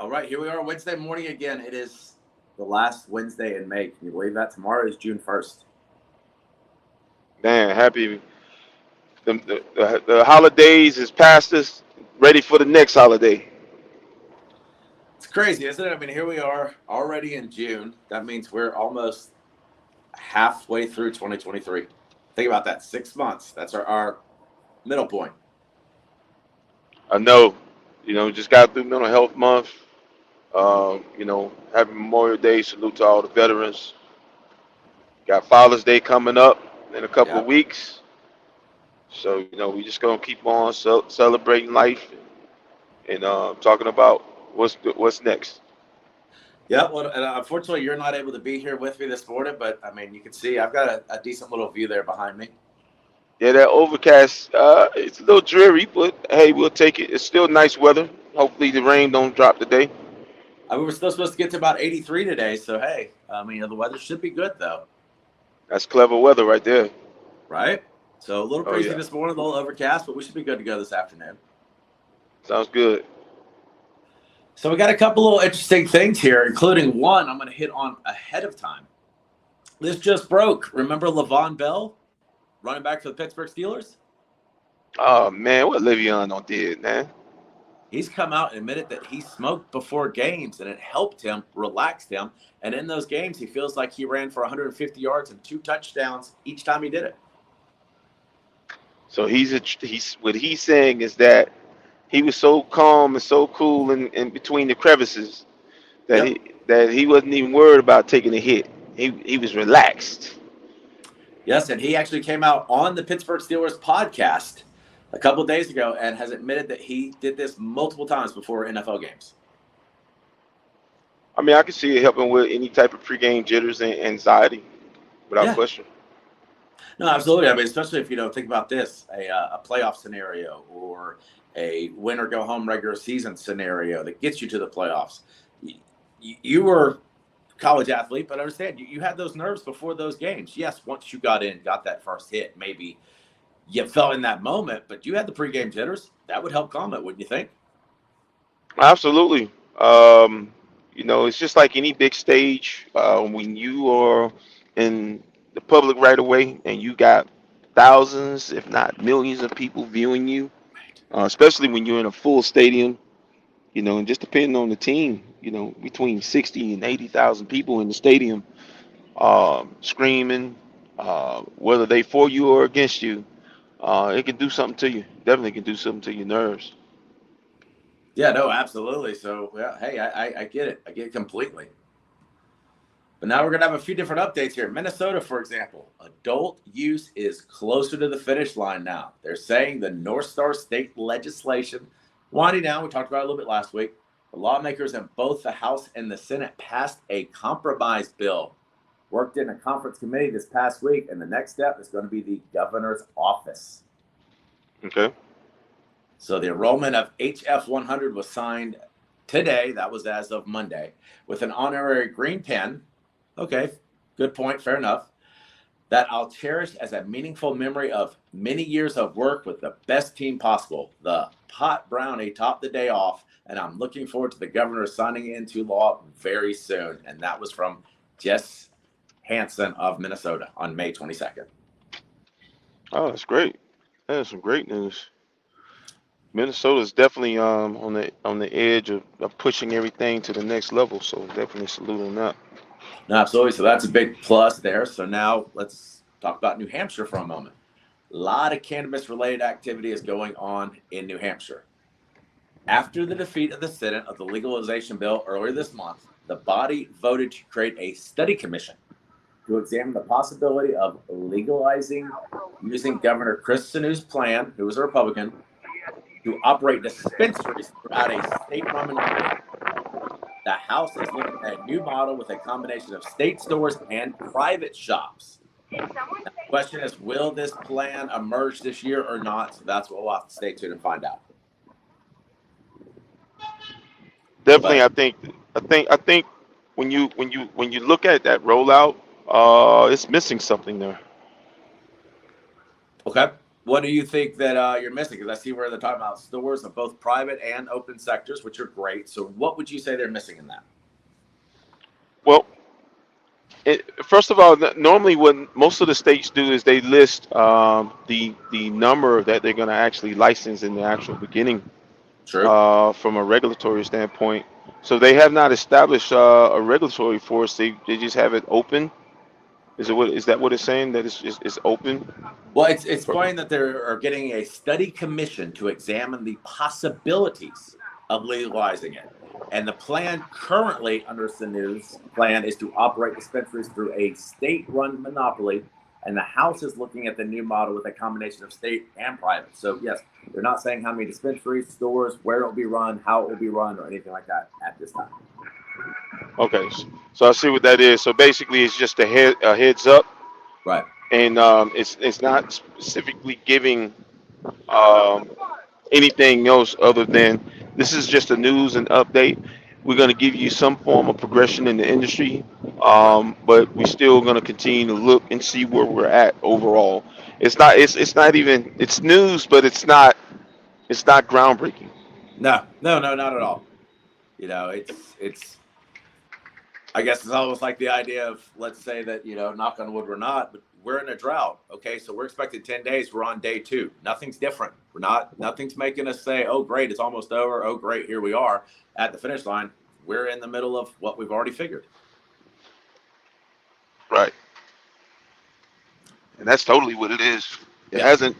All right, here we are Wednesday morning again. It is the last Wednesday in May. Can you believe that? Tomorrow is June 1st. Man, happy the holidays is past us. Ready for the next holiday. It's crazy, isn't it? I mean, here we are already in June. That means we're almost halfway through 2023. Think about that. 6 months. That's our middle point. I know, just got through Mental Health Month. Happy Memorial Day. Salute to all the veterans. Got Father's Day coming up in a couple of Yep. weeks. So, we just gonna keep on celebrating life and talking about what's next. Yeah, well, and unfortunately, you're not able to be here with me this morning, but I mean, you can see I've got a decent little view there behind me. Yeah, that overcast. It's a little dreary, but hey, we'll take it. It's still nice weather. Hopefully, the rain don't drop today. I mean, we're still supposed to get to about 83 today, so hey, I mean, the weather should be good though, That's clever weather right there. right? So a little Oh breezy yeah, this morning, a little overcast, but we should be good to go this afternoon. sounds good. So we got a couple little interesting things here, including one I'm going to hit on ahead of time. This just broke. Remember Levon Bell, running back for the Pittsburgh Steelers? Oh man, what Le'Veon did, man. He's come out and admitted that he smoked before games and it helped him, relaxed him. And in those games, he feels like he ran for 150 yards and 2 touchdowns each time he did it. So he's what he's saying is that he was so calm and so cool in between the crevices that Yep. he wasn't even worried about taking a hit. He was relaxed. Yes. And he actually came out on the Pittsburgh Steelers podcast a couple of days ago and has admitted that he did this multiple times before NFL games. I mean, I can see it helping with any type of pregame jitters and anxiety, without Yeah. question. No, absolutely. I mean, especially if you don't think about this, a playoff scenario or a win or go home regular season scenario that gets you to the playoffs. You were a college athlete, but understand you had those nerves before those games. Yes, once you got in, got that first hit, maybe you felt in that moment, but you had the pregame jitters. That would help calm it, wouldn't you think? Absolutely. It's just like any big stage. When you are in the public right away and you got thousands, if not millions of people viewing you, especially when you're in a full stadium, and just depending on the team, between 60 and 80,000 people in the stadium, screaming, whether they for you or against you, it can do something to you. Definitely can do something to your nerves. Yeah, no, absolutely. So, yeah, hey, I get it. I get it completely. But now we're going to have a few different updates here. Minnesota, for example, adult use is closer to the finish line now. They're saying the North Star state legislation winding down. We talked about it a little bit last week. The lawmakers in both the House and the Senate passed a compromise bill, worked in a conference committee this past week, and the next step is going to be the governor's office. Okay. So the enrollment of HF 100 was signed today. That was as of Monday with an honorary green pen. Okay, good point. Fair enough. That I'll cherish as a meaningful memory of many years of work with the best team possible. The pot brownie topped the day off, and I'm looking forward to the governor signing it into law very soon. And that was from Jess Hansen of Minnesota on May 22nd. Oh, that's great. That's some great news. Minnesota is definitely on the edge of pushing everything to the next level. So definitely salute on that. No, absolutely. So that's a big plus there. So now let's talk about New Hampshire for a moment. A lot of cannabis related activity is going on in New Hampshire. After the defeat of the Senate of the legalization bill earlier this month, the body voted to create a study commission to examine the possibility of legalizing using Governor Chris Sunun's plan, who was a Republican, to operate dispensaries throughout a state-run monopoly. The House is looking at a new model with a combination of state stores and private shops. Now, the question is, will this plan emerge this year or not? So that's what we'll have to stay tuned and find out. Definitely, But I think when you look at that rollout, it's missing something there. okay, What do you think that you're missing? Because I see where they're talking about stores of both private and open sectors, which are great. So, what would you say they're missing in that? Well, first of all, normally what most of the states do is they list the number that they're going to actually license in the actual beginning True. from a regulatory standpoint. So they have not established a regulatory force. They just have it open. Is that what it's saying, that it's open? Well, it's funny that they are getting a study commission to examine the possibilities of legalizing it. And the plan currently under the news plan is to operate dispensaries through a state-run monopoly. And the House is looking at the new model with a combination of state and private. So yes, they're not saying how many dispensaries, stores, where it will be run, how it will be run, or anything like that at this time. Okay, so I see what that is. So basically, it's just a heads up, Right. and it's not specifically giving um, anything else other than this is just a news and update. We're going to give you some form of progression in the industry, Right. but we're still going to continue to look and see where we're at overall. It's not even it's news, but it's not groundbreaking. No, no, no, not at all. It's I guess it's almost like the idea of, let's say that, knock on wood, we're not, but we're in a drought. Okay. So we're expected 10 days. We're on day 2. Nothing's different. Nothing's making us say, oh, great, it's almost over. Oh, great, here we are at the finish line. We're in the middle of what we've already figured. Right, and that's totally what it is. It Yeah. hasn't.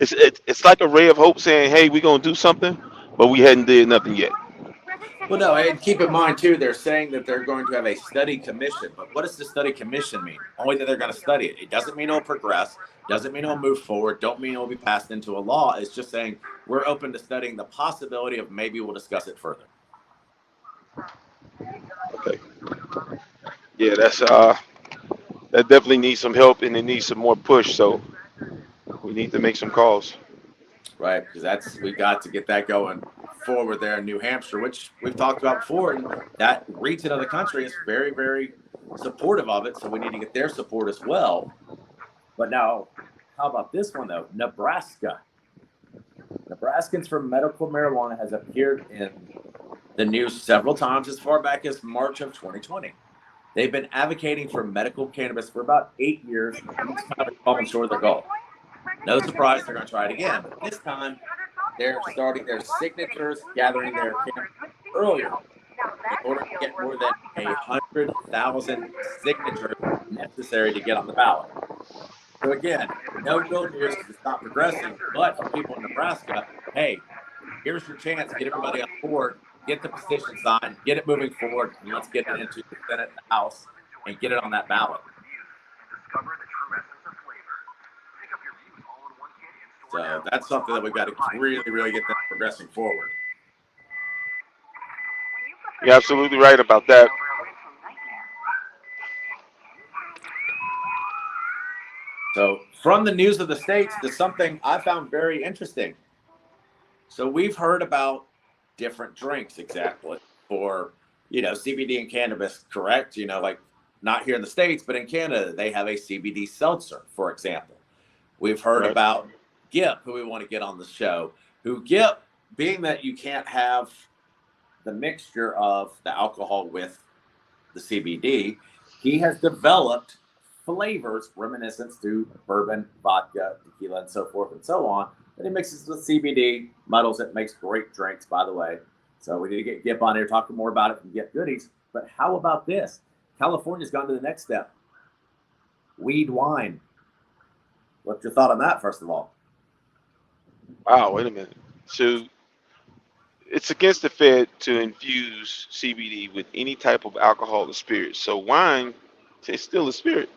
It's like a ray of hope saying, "Hey, we're gonna do something," but we hadn't did nothing yet. Well, no, and keep in mind, too, they're saying that they're going to have a study commission. But what does the study commission mean? Only that they're going to study it. It doesn't mean it'll progress, doesn't mean it'll move forward, don't mean it'll be passed into a law. It's just saying we're open to studying the possibility of maybe we'll discuss it further. Okay. Yeah, that definitely needs some help and it needs some more push. So we need to make some calls. Right? Because we've got to get that going forward there in New Hampshire, which we've talked about before. And that region of the country is very, very supportive of it. So we need to get their support as well. But now, how about this one, though? Nebraska. Nebraskans for Medical Marijuana has appeared in the news several times as far back as March of 2020. They've been advocating for medical cannabis for about 8 years, each time falling short of their goal. No surprise, they're going to try it again. But this time, they're starting their signatures, gathering their campaign earlier in order to get more than 100,000 signatures necessary to get on the ballot. So again, no real news because it's not progressing. But for people in Nebraska, hey, here's your chance to get everybody on board, get the petition signed, get it moving forward, and let's get it into the Senate and the House and get it on that ballot. So that's something that we've got to really, really get that progressing forward. You're absolutely right about that. So from the news of the states to something I found very interesting. So we've heard about different drinks exactly for, CBD and cannabis, correct? Like not here in the States, but in Canada, they have a CBD seltzer, for example. We've heard Right. about Gip, who we want to get on the show, who Gip, being that you can't have the mixture of the alcohol with the CBD, he has developed flavors reminiscent to bourbon, vodka, tequila, and so forth and so on. That he mixes with CBD, muddles it, makes great drinks, by the way. So we need to get Gip on here talking more about it from Gip Goodies. But how about this? California's gone to the next step. Weed wine. What's your thought on that, first of all? Wow. Wait a minute. So it's against the Fed to infuse CBD with any type of alcohol or spirit. So wine, it's still a spirit.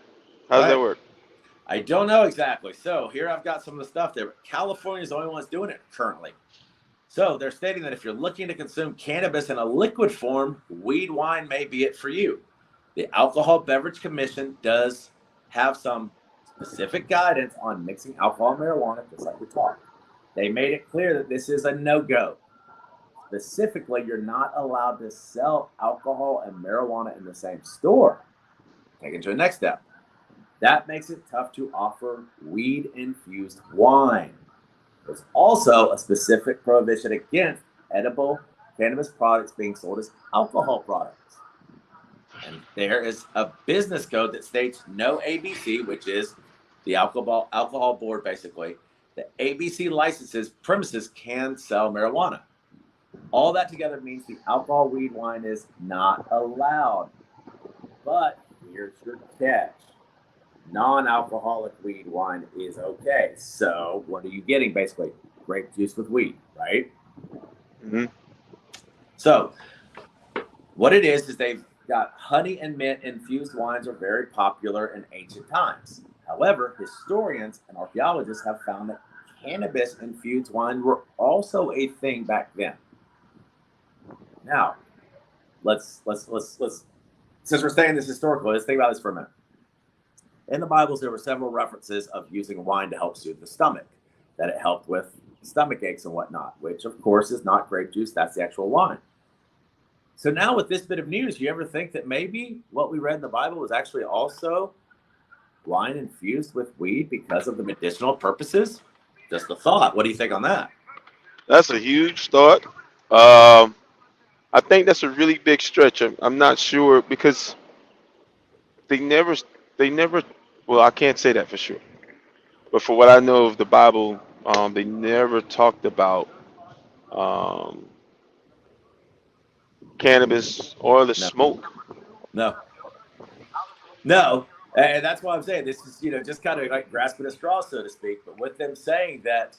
How does that Right? work? I don't know exactly. So here I've got some of the stuff there. California's the only ones doing it currently. So they're stating that if you're looking to consume cannabis in a liquid form, weed wine may be it for you. The Alcohol Beverage Commission does have some specific guidance on mixing alcohol and marijuana, just like we talked. They made it clear that this is a no-go. Specifically, you're not allowed to sell alcohol and marijuana in the same store. Take it to the next step. That makes it tough to offer weed infused wine. There's also a specific prohibition against edible cannabis products being sold as alcohol products. And there is a business code that states no ABC, which is the alcohol board basically. The ABC licenses premises can sell marijuana. All that together means the alcohol weed wine is not allowed. But here's your catch. Non-alcoholic weed wine is okay. So what are you getting basically? Grape juice with weed, right? Hmm. So what it is they've got honey and mint infused wines are very popular in ancient times. However, historians and archaeologists have found that cannabis infused wine were also a thing back then. Now, let's since we're staying this historical, let's think about this for a minute. In the Bibles, there were several references of using wine to help soothe the stomach, that it helped with stomach aches and whatnot, which of course is not grape juice, that's the actual wine. So now with this bit of news, you ever think that maybe what we read in the Bible was actually also wine infused with weed because of the medicinal purposes? Just a thought. What do you think on that? That's a huge thought. Um, I think that's a really big stretch. I'm not sure because they never, they never. Well, I can't say that for sure. But for what I know of the Bible, they never talked about um, cannabis or the No, smoke. no, no. And that's why I'm saying this is, just kind of like grasping a straw, so to speak. But with them saying that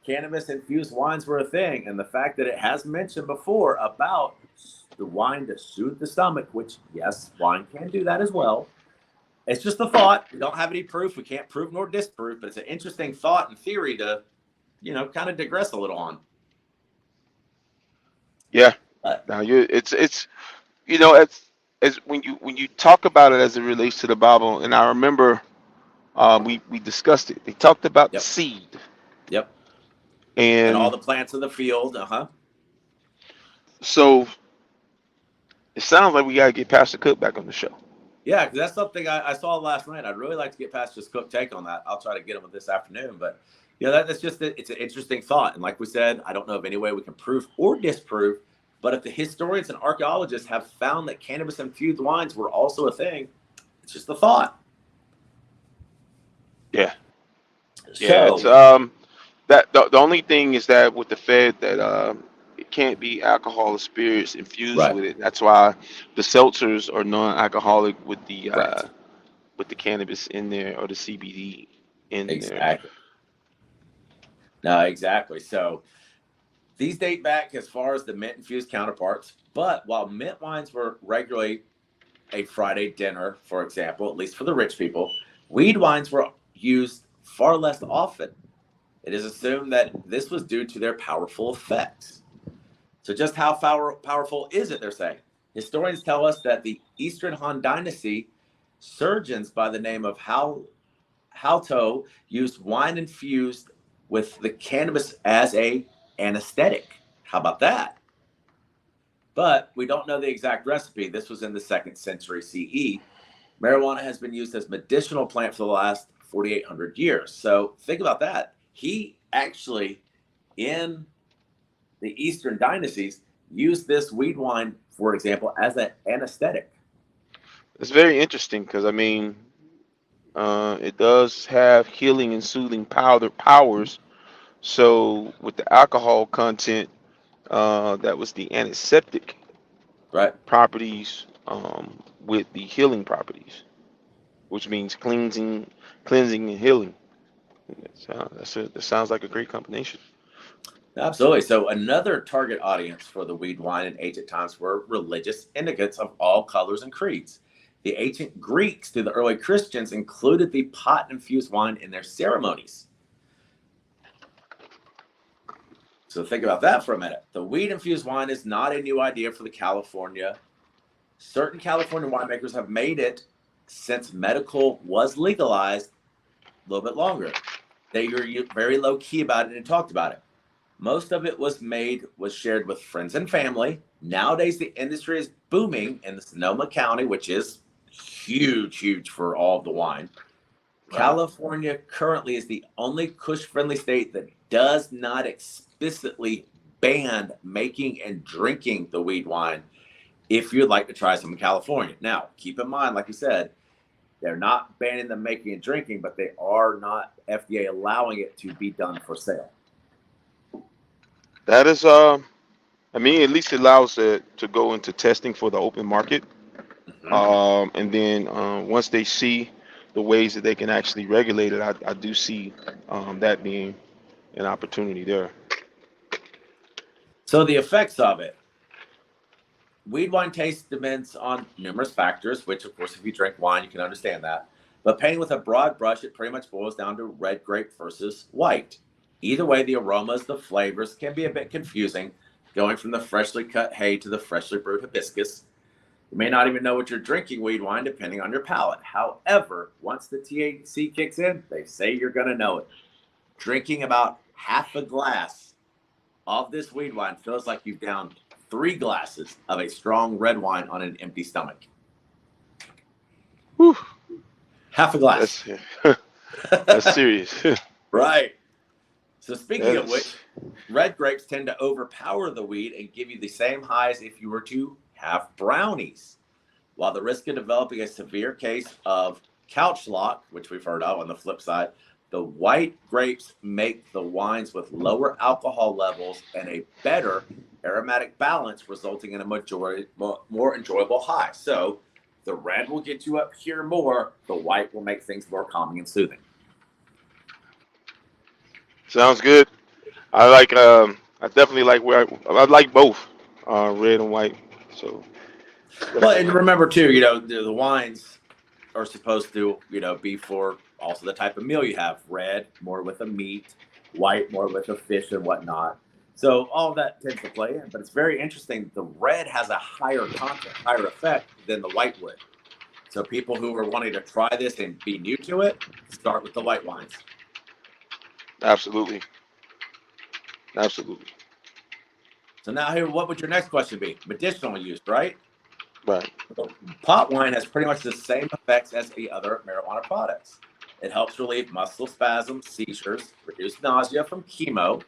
cannabis infused wines were a thing, and the fact that it has mentioned before about the wine to soothe the stomach, which, yes, wine can do that as well. It's just a thought. We don't have any proof. We can't prove nor disprove, but it's an interesting thought and theory to, kind of digress a little on. Yeah. Uh, Now it's it's when you talk about it as it relates to the Bible, and I remember we discussed it. They talked about the yep, seed, yep. And all and the plants of the field. Uh huh. so it sounds like we gotta get Pastor Cook back on the show. Yeah, because that's something I saw last night. I'd really like to get Pastor's Cook take on that. I'll try to get him this afternoon. But that's just it's an interesting thought. And like we said, I don't know of any way we can prove or disprove. But if the historians and archaeologists have found that cannabis infused wines were also a thing, it's just a thought. Yeah, yeah. It's So that the only thing is that with the Fed that it can't be alcohol or spirits infused right, with it. That's why the seltzers are non-alcoholic right, with the cannabis in there or the CBD in there. exactly. No, exactly. So these date back as far as the mint infused counterparts. But while mint wines were regularly a Friday dinner, for example, at least for the rich people, weed wines were used far less often. It is assumed that this was due to their powerful effects. So, just how powerful is it, they're saying? Historians tell us that the Eastern Han Dynasty surgeons by the name of Halto used wine infused with the cannabis as a anesthetic. How about that? But we don't know the exact recipe. This was in the 2nd century CE. Marijuana has been used as medicinal plant for the last 4,800 years. So think about that. He actually, in the Eastern dynasties, used this weed wine, for example, as an anesthetic. It's very interesting because I mean, it does have healing and soothing powers. So with the alcohol content, that was the antiseptic Right. properties with the healing properties, which means cleansing and healing. That sounds like a great combination. Absolutely. So another target audience for the weed wine in ancient times were religious indicates of all colors and creeds. The ancient Greeks to the early Christians included the pot infused wine in their ceremonies. So think about that for a minute. The weed infused wine is not a new idea for the California. Certain California winemakers have made it since medical was legalized a little bit longer. They were very low key about it and talked about it. Most of it was shared with friends and family. Nowadays, the industry is booming in Sonoma County, which is huge, huge for all of the wine. Right. California currently is the only Kush-friendly state that does not explicitly ban making and drinking the weed wine if you'd like to try some in California. Now, keep in mind, like you said, they're not banning the making and drinking, but they are not FDA allowing it to be done for sale. That is, I mean, at least it allows it to go into testing for the open market. Mm-hmm. And then once they see the ways that they can actually regulate it, I do see that being an opportunity there. So the effects of it. Weed wine taste depends on numerous factors, which, of course, if you drink wine, you can understand that. But painting with a broad brush, it pretty much boils down to red grape versus white. Either way, the aromas, the flavors can be a bit confusing, going from the freshly cut hay to the freshly brewed hibiscus. You may not even know what you're drinking weed wine depending on your palate. However, once the THC kicks in, they say you're going to know it. Drinking about half a glass of this weed wine feels like you've downed 3 glasses of a strong red wine on an empty stomach. Whew, Half a glass. that's that's serious. Right. So, speaking That of is. which, red grapes tend to overpower the weed and give you the same highs if you were to have brownies. While the risk of developing a severe case of couch lock, which we've heard of on the flip side, the white grapes make the wines with lower alcohol levels and a better aromatic balance, resulting in a more enjoyable high. So the red will get you up here more, the white will make things more calming and soothing. Sounds good. I like. I definitely like where I like both, red and white. So Well, and definitely. remember too, the wines are supposed to, be for also the type of meal you have. Red, more with a meat, white, more with a fish and whatnot. So all of that tends to play in, but it's very interesting. The red has a higher content, higher effect than the white would. So people who are wanting to try this and be new to it, start with the white wines. Absolutely. Absolutely. So now here, what would your next question be? Medicinal use, right? Right. Pot wine has pretty much the same effects as the other marijuana products. It helps relieve muscle spasms, seizures, reduce nausea from chemo,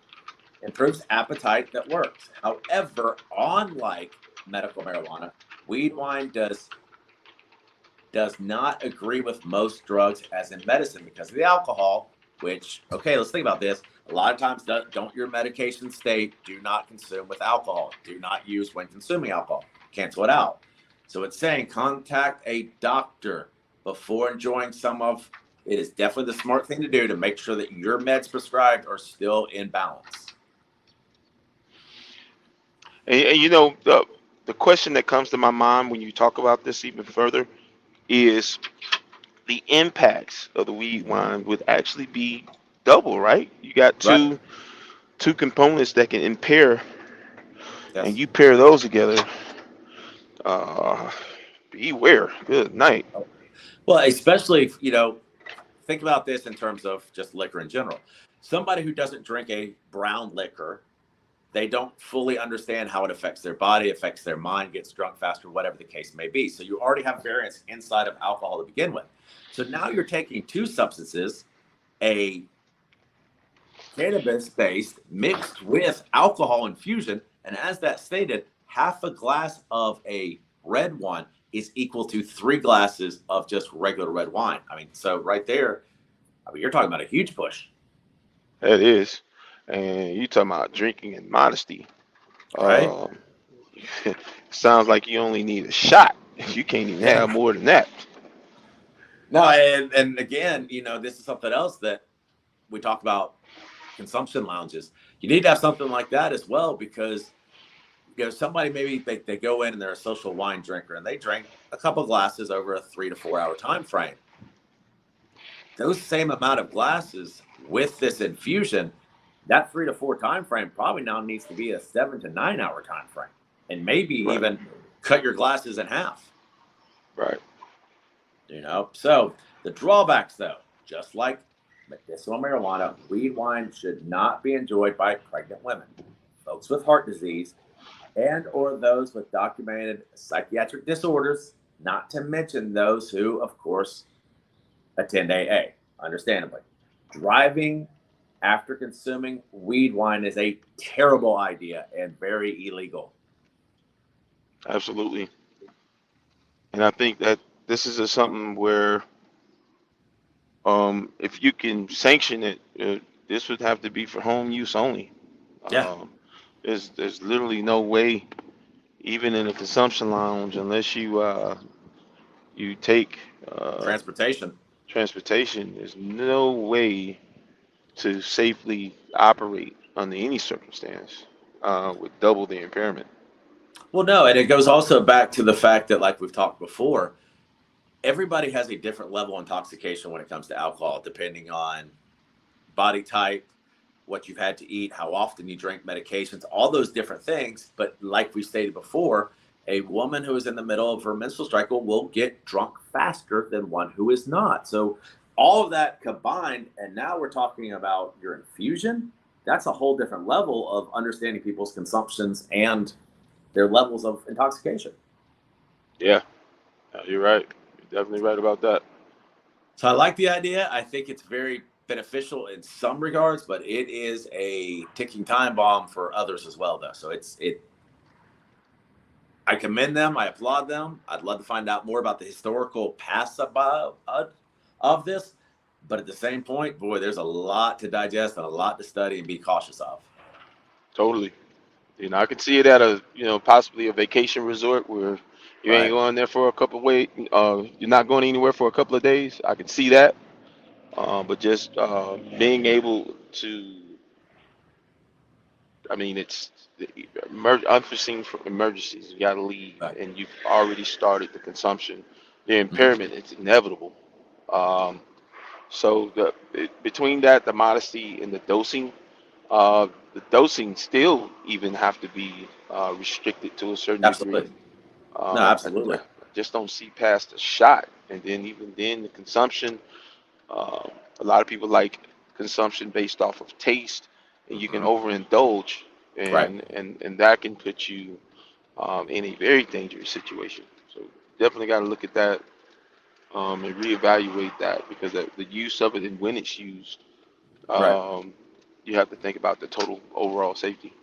improves appetite that works. However, unlike medical marijuana, weed wine does not agree with most drugs as in medicine because of the alcohol, which, okay, let's think about this. A lot of times, don't your medication state do not consume with alcohol, do not use when consuming alcohol, cancel it out. So it's saying contact a doctor before enjoying some of it is definitely the smart thing to do to make sure that your meds prescribed are still in balance. And the question that comes to my mind when you talk about this even further is the impacts of the weed wine would actually be double, right? You got Right. two components that can impair, and Yes. you pair those together. Uh, Beware. Good night. Well, especially if, think about this in terms of just liquor in general. Somebody who doesn't drink a brown liquor, they don't fully understand how it affects their body, affects their mind, gets drunk faster, whatever the case may be. So you already have variance inside of alcohol to begin with. So now you're taking two substances, a cannabis based mixed with alcohol infusion. And as that stated, half a glass of a red wine is equal to 3 glasses of just regular red wine. I mean, so right there, you're talking about a huge push, That is. And you talking about drinking and modesty. right? Um, sounds like you only need a shot. You can't even Yeah. have more than that. No, and again, this is something else that we talk about consumption lounges. You need to have something like that as well because somebody maybe they go in and they're a social wine drinker and they drink a couple glasses over a 3 to 4 hour time frame. Those same amount of glasses with this infusion, that 3 to 4 time frame probably now needs to be a 7 to 9 hour time frame, and maybe Right. even cut your glasses in half. Right. So the drawbacks, though, just like medicinal marijuana, weed wine should not be enjoyed by pregnant women, folks with heart disease, and or those with documented psychiatric disorders, not to mention those who, of course, attend AA. understandably. Driving after consuming weed wine is a terrible idea and very illegal. Absolutely. And I think that this is something where, if you can sanction it, this would have to be for home use only. Yeah, Um, there's literally no way, even in a consumption lounge, unless you take transportation. transportation, there's no way to safely operate under any circumstance with double the impairment. Well, no, and it goes also back to the fact that, like we've talked before, everybody has a different level of intoxication when it comes to alcohol, depending on body type, what you've had to eat, how often you drink medications, all those different things. But like we stated before, a woman who is in the middle of her menstrual cycle will get drunk faster than one who is not. So all of that combined, and now we're talking about your infusion. That's a whole different level of understanding people's consumptions and their levels of intoxication. Yeah, you're right. You're definitely right about that. So I like the idea. I think it's very beneficial in some regards, but it is a ticking time bomb for others as well, though. So it. I commend them. I applaud them. I'd love to find out more about the historical past of this, but at the same point, boy, there's a lot to digest and a lot to study and be cautious of. Totally. I could see it at a, possibly a vacation resort where you ain't Right. going there for a couple of you're not going anywhere for a couple of days. I could see that. But just being able to, I mean, it's unforeseen emergencies. You got to leave, Right. and you've already started the consumption. The Mhm. impairment, it's inevitable. Um, so between that, the modesty and the dosing still even have to be restricted to a certain degree. Absolutely. No, absolutely. I just don't see past a shot, and then even then, the consumption. Um, a lot of people like consumption based off of taste, and you can Mhm. overindulge, Right. and that can put you in a very dangerous situation. So definitely got to look at that, and reevaluate that, because the use of it and when it's used, Right. um, you have to think about the total overall safety.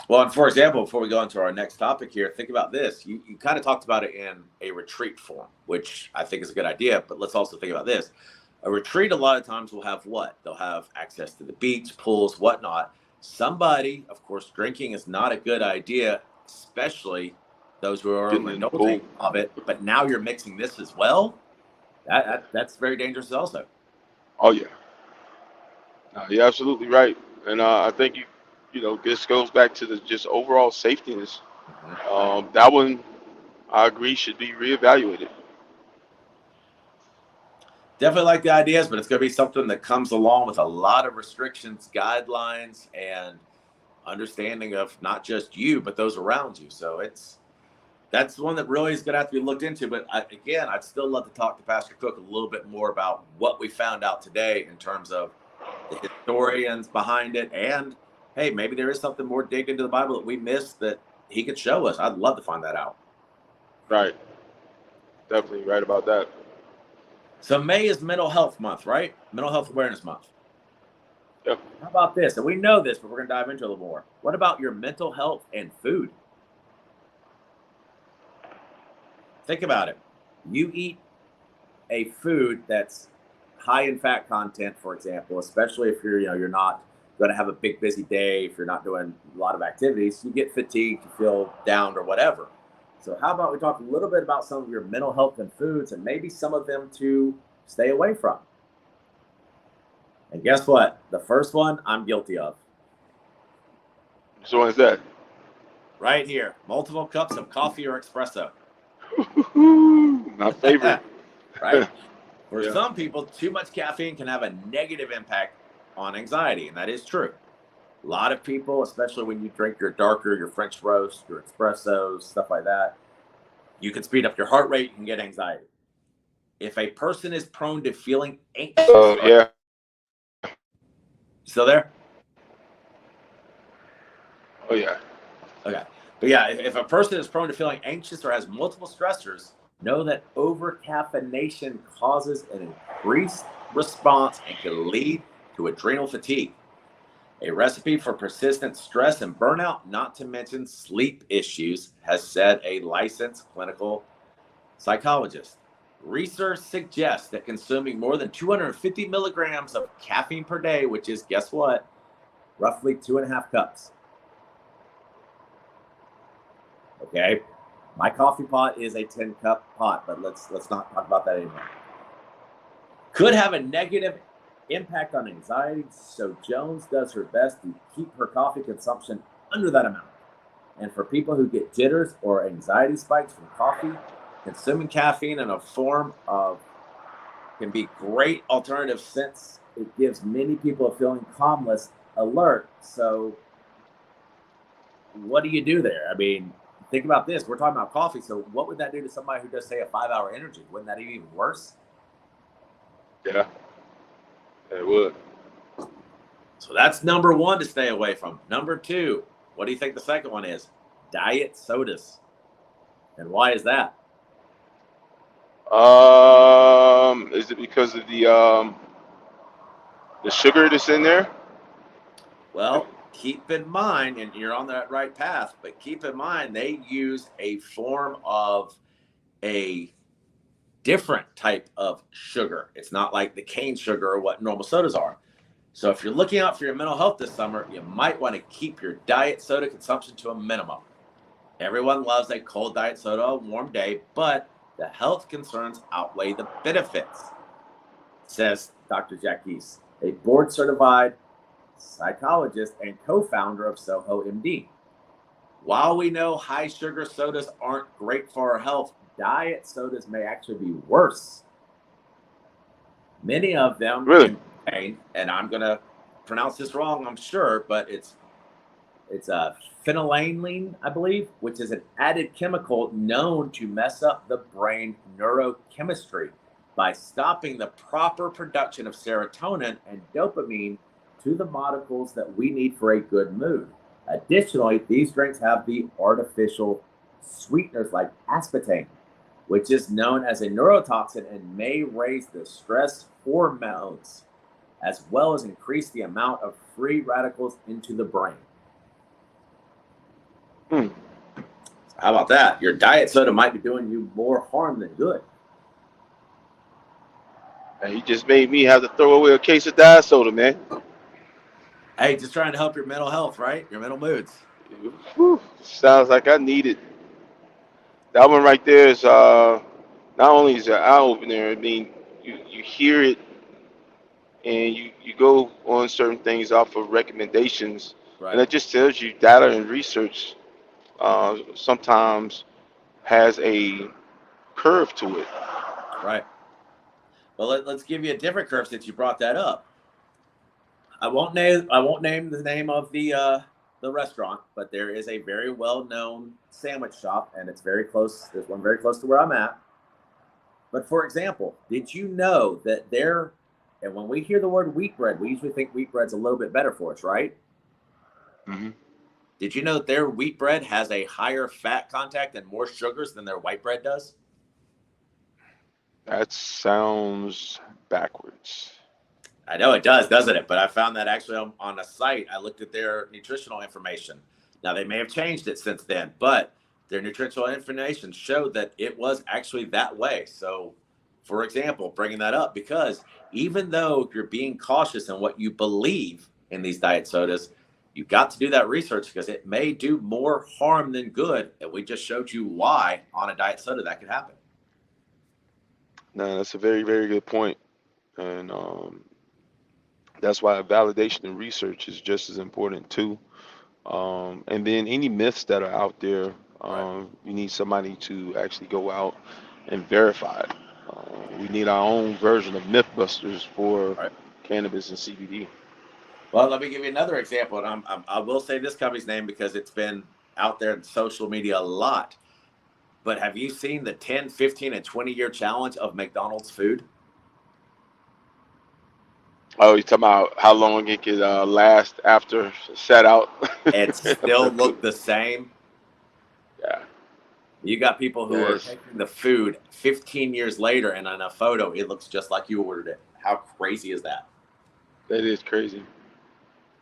Well, and for example, before we go into our next topic here, think about this. You kind of talked about it in a retreat form, which I think is a good idea, but let's also think about this. A retreat, a lot of times, will have what? They'll have access to the beach, pools, whatnot. Somebody, of course, drinking is not a good idea, especially those who are Getting in the pool. overindulging of it. But now you're mixing this as well. That's very dangerous, also. Oh yeah, you're absolutely right, and I think this goes back to the just overall safetiness. Mhm. That one, I agree, should be reevaluated. Definitely like the ideas, but it's going to be something that comes along with a lot of restrictions, guidelines, and understanding of not just you, but those around you. So that's one that really is going to have to be looked into. But again, I'd still love to talk to Pastor Cook a little bit more about what we found out today in terms of the historians behind it. And hey, maybe there is something more digged into the Bible that we missed that he could show us. I'd love to find that out. Right, definitely right about that. So May is Mental Health Month, right? Mental Health Awareness Month. Yep. How about this? And we know this, but we're going to dive into a little more. What about your mental health and food? Think about it. You eat a food that's high in fat content, for example, especially if you're not going to have a big busy day, if you're not doing a lot of activities, you get fatigued, you feel down or whatever. So how about we talk a little bit about some of your mental health and foods and maybe some of them to stay away from? And guess what? The first one I'm guilty of. So what is that? Right here, multiple cups of coffee or espresso. My favorite. Right? For Yeah. some people, too much caffeine can have a negative impact on anxiety, and that is true. A lot of people, especially when you drink your darker, your French roast, your espressos, stuff like that, you can speed up your heart rate, you can get anxiety. If a person is prone to feeling anxious, are Yeah. you still there? Oh yeah. Okay. But yeah, if a person is prone to feeling anxious or has multiple stressors, know that over caffeination causes an increased response and can lead to adrenal fatigue. A recipe for persistent stress and burnout, not to mention sleep issues, has said a licensed clinical psychologist. Research suggests that consuming more than 250 milligrams of caffeine per day, which is, guess what, roughly 2.5 cups. Okay, my coffee pot is a 10-cup pot, but let's not talk about that anymore. Could have a negative impact on anxiety, so Jones does her best to keep her coffee consumption under that amount. And for people who get jitters or anxiety spikes from coffee, consuming caffeine in a form of can be great alternative since it gives many people a feeling calmless alert. So what do you do there? I mean, think about this. We're talking about coffee. So what would that do to somebody who does, say, a 5-hour energy? Wouldn't that be even worse? Yeah, it would. So that's number one to stay away from. Number two, what do you think the second one is? Diet sodas. And why is that? Is it because of the sugar that's in there? Well, keep in mind, and you're on that right path, but keep in mind they use a form of a different type of sugar. It's not like the cane sugar or what normal sodas are. So if you're looking out for your mental health this summer, you might want to keep your diet soda consumption to a minimum. Everyone loves a cold diet soda on a warm day, but the health concerns outweigh the benefits, says Dr. Jack East, a board-certified psychologist and co-founder of Soho MD. While we know high sugar sodas aren't great for our health, diet sodas may actually be worse. Many of them Really? contain, and I'm going to pronounce this wrong, I'm sure, but it's a phenylalanine, I believe, which is an added chemical known to mess up the brain neurochemistry by stopping the proper production of serotonin and dopamine to the molecules that we need for a good mood. Additionally, these drinks have the artificial sweeteners like aspartame, which is known as a neurotoxin and may raise the stress hormones, as well as increase the amount of free radicals into the brain. How about that? Your diet soda might be doing you more harm than good. And he just made me have to throw away a case of diet soda, man. Hey, just trying to help your mental health, right? Your mental moods. Whew, sounds like I need it. That one right there is not only is it an eye opener. I mean, you hear it and you go on certain things off of recommendations, and Right, it just tells you data and research sometimes has a curve to it. right. Well, let's give you a different curve since you brought that up. I won't name the name of the restaurant, but there is a very well known sandwich shop, and it's very close. There's one very close to where I'm at. But for example, did you know that there? And when we hear the word wheat bread, we usually think wheat bread's a little bit better for us, right? Hmm. Did you know that their wheat bread has a higher fat content and more sugars than their white bread does? That sounds backwards. I know it does, doesn't it? But I found that actually on a site. I looked at their nutritional information. Now, they may have changed it since then, but their nutritional information showed that it was actually that way. So, for example, bringing that up, because even though you're being cautious in what you believe in these diet sodas, you've got to do that research because it may do more harm than good. And we just showed you why on a diet soda that could happen. No, that's a very, very good point. And that's why validation and research is just as important too. And then any myths that are out there, Right. you need somebody to actually go out and verify it. We need our own version of MythBusters for Right. cannabis and CBD. Well, let me give you another example, and I will say this company's name because it's been out there in social media a lot. But have you seen the 10, 15, and 20-year challenge of McDonald's food? Oh, you talking about how long it could last after set out? It still looked the same. Yeah, You got people who are yes. taking the food 15 years later, and on a photo, it looks just like you ordered it. How crazy is that? That is crazy.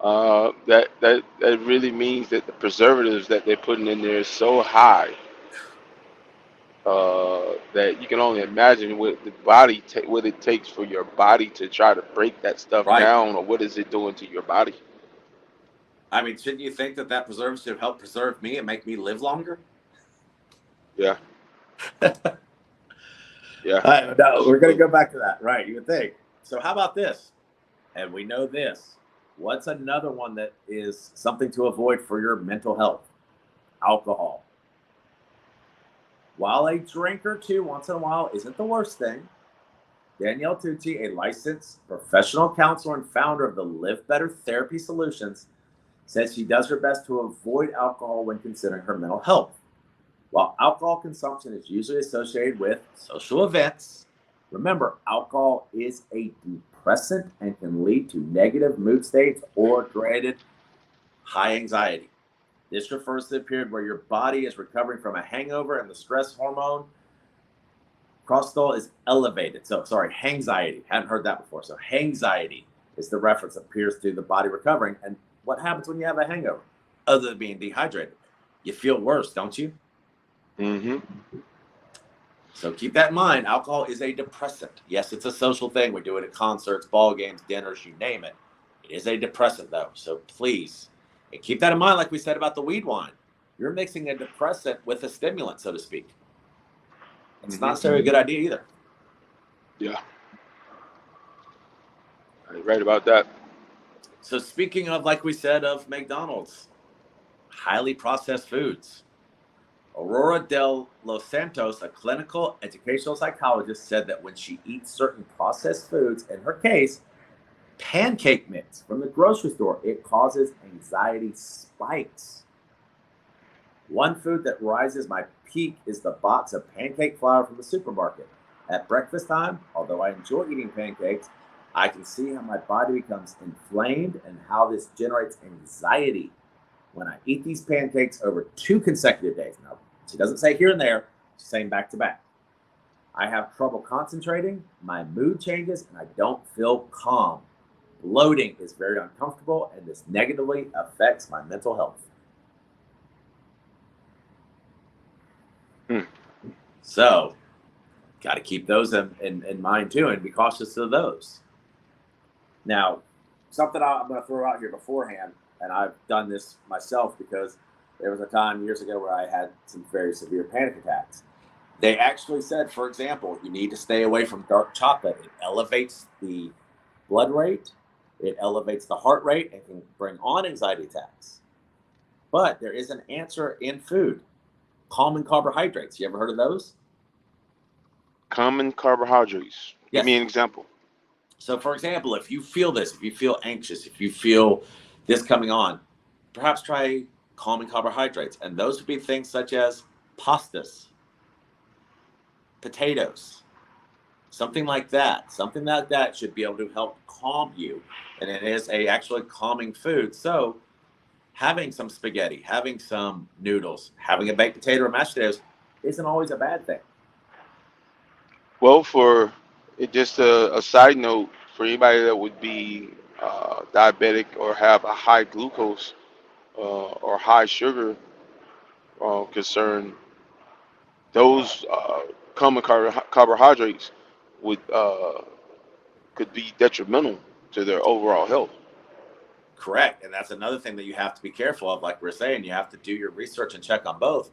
That really means that the preservatives that they're putting in there is so high that you can only imagine what it takes for your body to try to break that stuff Right. down, or what is it doing to your body. I mean, shouldn't you think that that preservative help preserve me and make me live longer? Yeah, yeah. No, we're going to Absolutely. go back to that. Right. You would think. So, how about this? And we know this. What's another one that is something to avoid for your mental health? Alcohol. While a drink or two once in a while isn't the worst thing, Danielle Tucci, a licensed professional counselor and founder of the Live Better Therapy Solutions, says she does her best to avoid alcohol when considering her mental health. While alcohol consumption is usually associated with social events, remember, alcohol is a depressant and can lead to negative mood states or dreaded high anxiety. This refers to the period where your body is recovering from a hangover and the stress hormone cortisol is elevated. So, sorry, hangxiety. Hadn't heard that before. So, hangxiety is the reference that appears to the body recovering. And what happens when you have a hangover? Other than being dehydrated, you feel worse, don't you? Hmm. So keep that in mind. Alcohol is a depressant. Yes, it's a social thing. We do it at concerts, ball games, dinners, you name it. It is a depressant, though. So please, and keep that in mind, like we said about the weed wine. You're mixing a depressant with a stimulant, so to speak. It's not Hmm. necessarily a good idea either. Yeah, you're right about that. So speaking of, like we said, of McDonald's, highly processed foods. Aurora del Los Santos, a clinical educational psychologist, said that when she eats certain processed foods, in her case, pancake mix from the grocery store, it causes anxiety spikes. One food that rises my peak is the box of pancake flour from the supermarket. At breakfast time, although I enjoy eating pancakes, I can see how my body becomes inflamed and how this generates anxiety when I eat these pancakes over 2 consecutive days. Now, she doesn't say here and there, she's saying back to back. I have trouble concentrating, my mood changes, and I don't feel calm. Bloating is very uncomfortable, and this negatively affects my mental health. Hmm. So, got to keep those in mind too, and be cautious of those. Now, something I'm going to throw out here beforehand, and I've done this myself because there was a time years ago where I had some very severe panic attacks. They actually said, for example, you need to stay away from dark chocolate. It elevates the blood rate, it elevates the heart rate, and can bring on anxiety attacks. But there is an answer in food: common carbohydrates. You ever heard of those? Common carbohydrates. Give me Yes. an example. So, for example, if you feel this, if you feel anxious, if you feel this coming on, perhaps try common carbohydrates. And those would be things such as pastas, potatoes, something like that. Something like that should be able to help calm you. And it is a actually calming food. So, having some spaghetti, having some noodles, having a baked potato or mashed potatoes isn't always a bad thing. Well, for just a side note, for anybody that would be diabetic or have a high glucose or high sugar concern, those common carbohydrates would could be detrimental to their overall health. Correct. And that's another thing that you have to be careful of. Like we're saying, you have to do your research and check on both.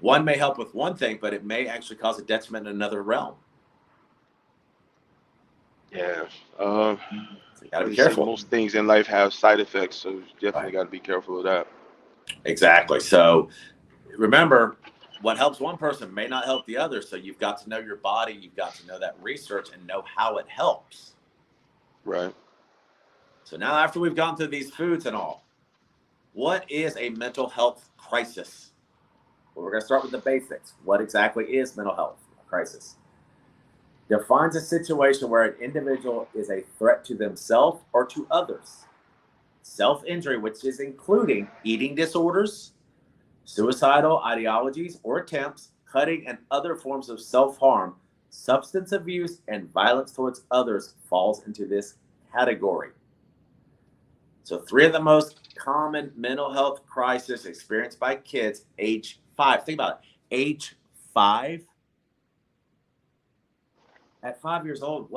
One may help with one thing, but it may actually cause a detriment in another realm. Yeah. Uh, So you got to like be you say, careful. most things in life have side effects, so you definitely Right. got to be careful of that. Exactly. So remember, what helps one person may not help the other. So you've got to know your body. You've got to know that research and know how it helps. Right. So now, after we've gone through these foods and all, what is a mental health crisis? Well, we're going to start with the basics. What exactly is mental health crisis? Defines a situation where an individual is a threat to themselves or to others. Self injury, which is including eating disorders, suicidal ideologies or attempts, cutting, and other forms of self harm, Substance abuse and violence towards others falls into this category. So, three of the most common mental health crises experienced by kids age 5. Think about it. Age 5. At 5 years old,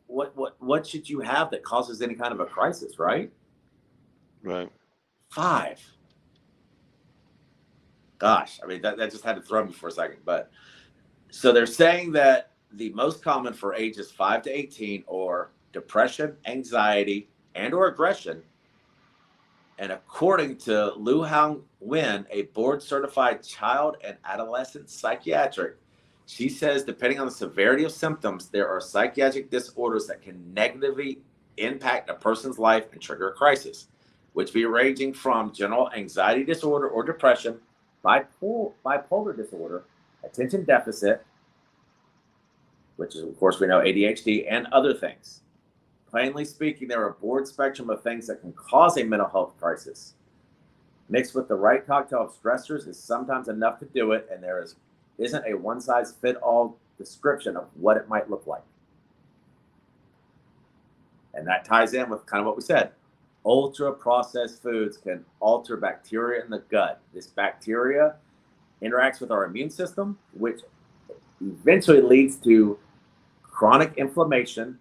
what should you have that causes any kind of a crisis, right? Right. 5. Gosh, I mean that just had to throw me for a second. But so they're saying that the most common for ages 5 to 18 are depression, anxiety, and or aggression. And according to Lu Hang Wen, a board certified child and adolescent psychiatric, she says depending on the severity of symptoms, there are psychiatric disorders that can negatively impact a person's life and trigger a crisis, which be ranging from general anxiety disorder or depression, bipolar disorder, attention deficit, which is, of course, we know ADHD, and other things. Plainly speaking, there are a broad spectrum of things that can cause a mental health crisis. Mixed with the right cocktail of stressors is sometimes enough to do it, and isn't a one-size-fits-all description of what it might look like. And that ties in with kind of what we said. Ultra-processed foods can alter bacteria in the gut. This bacteria interacts with our immune system, which eventually leads to chronic inflammation.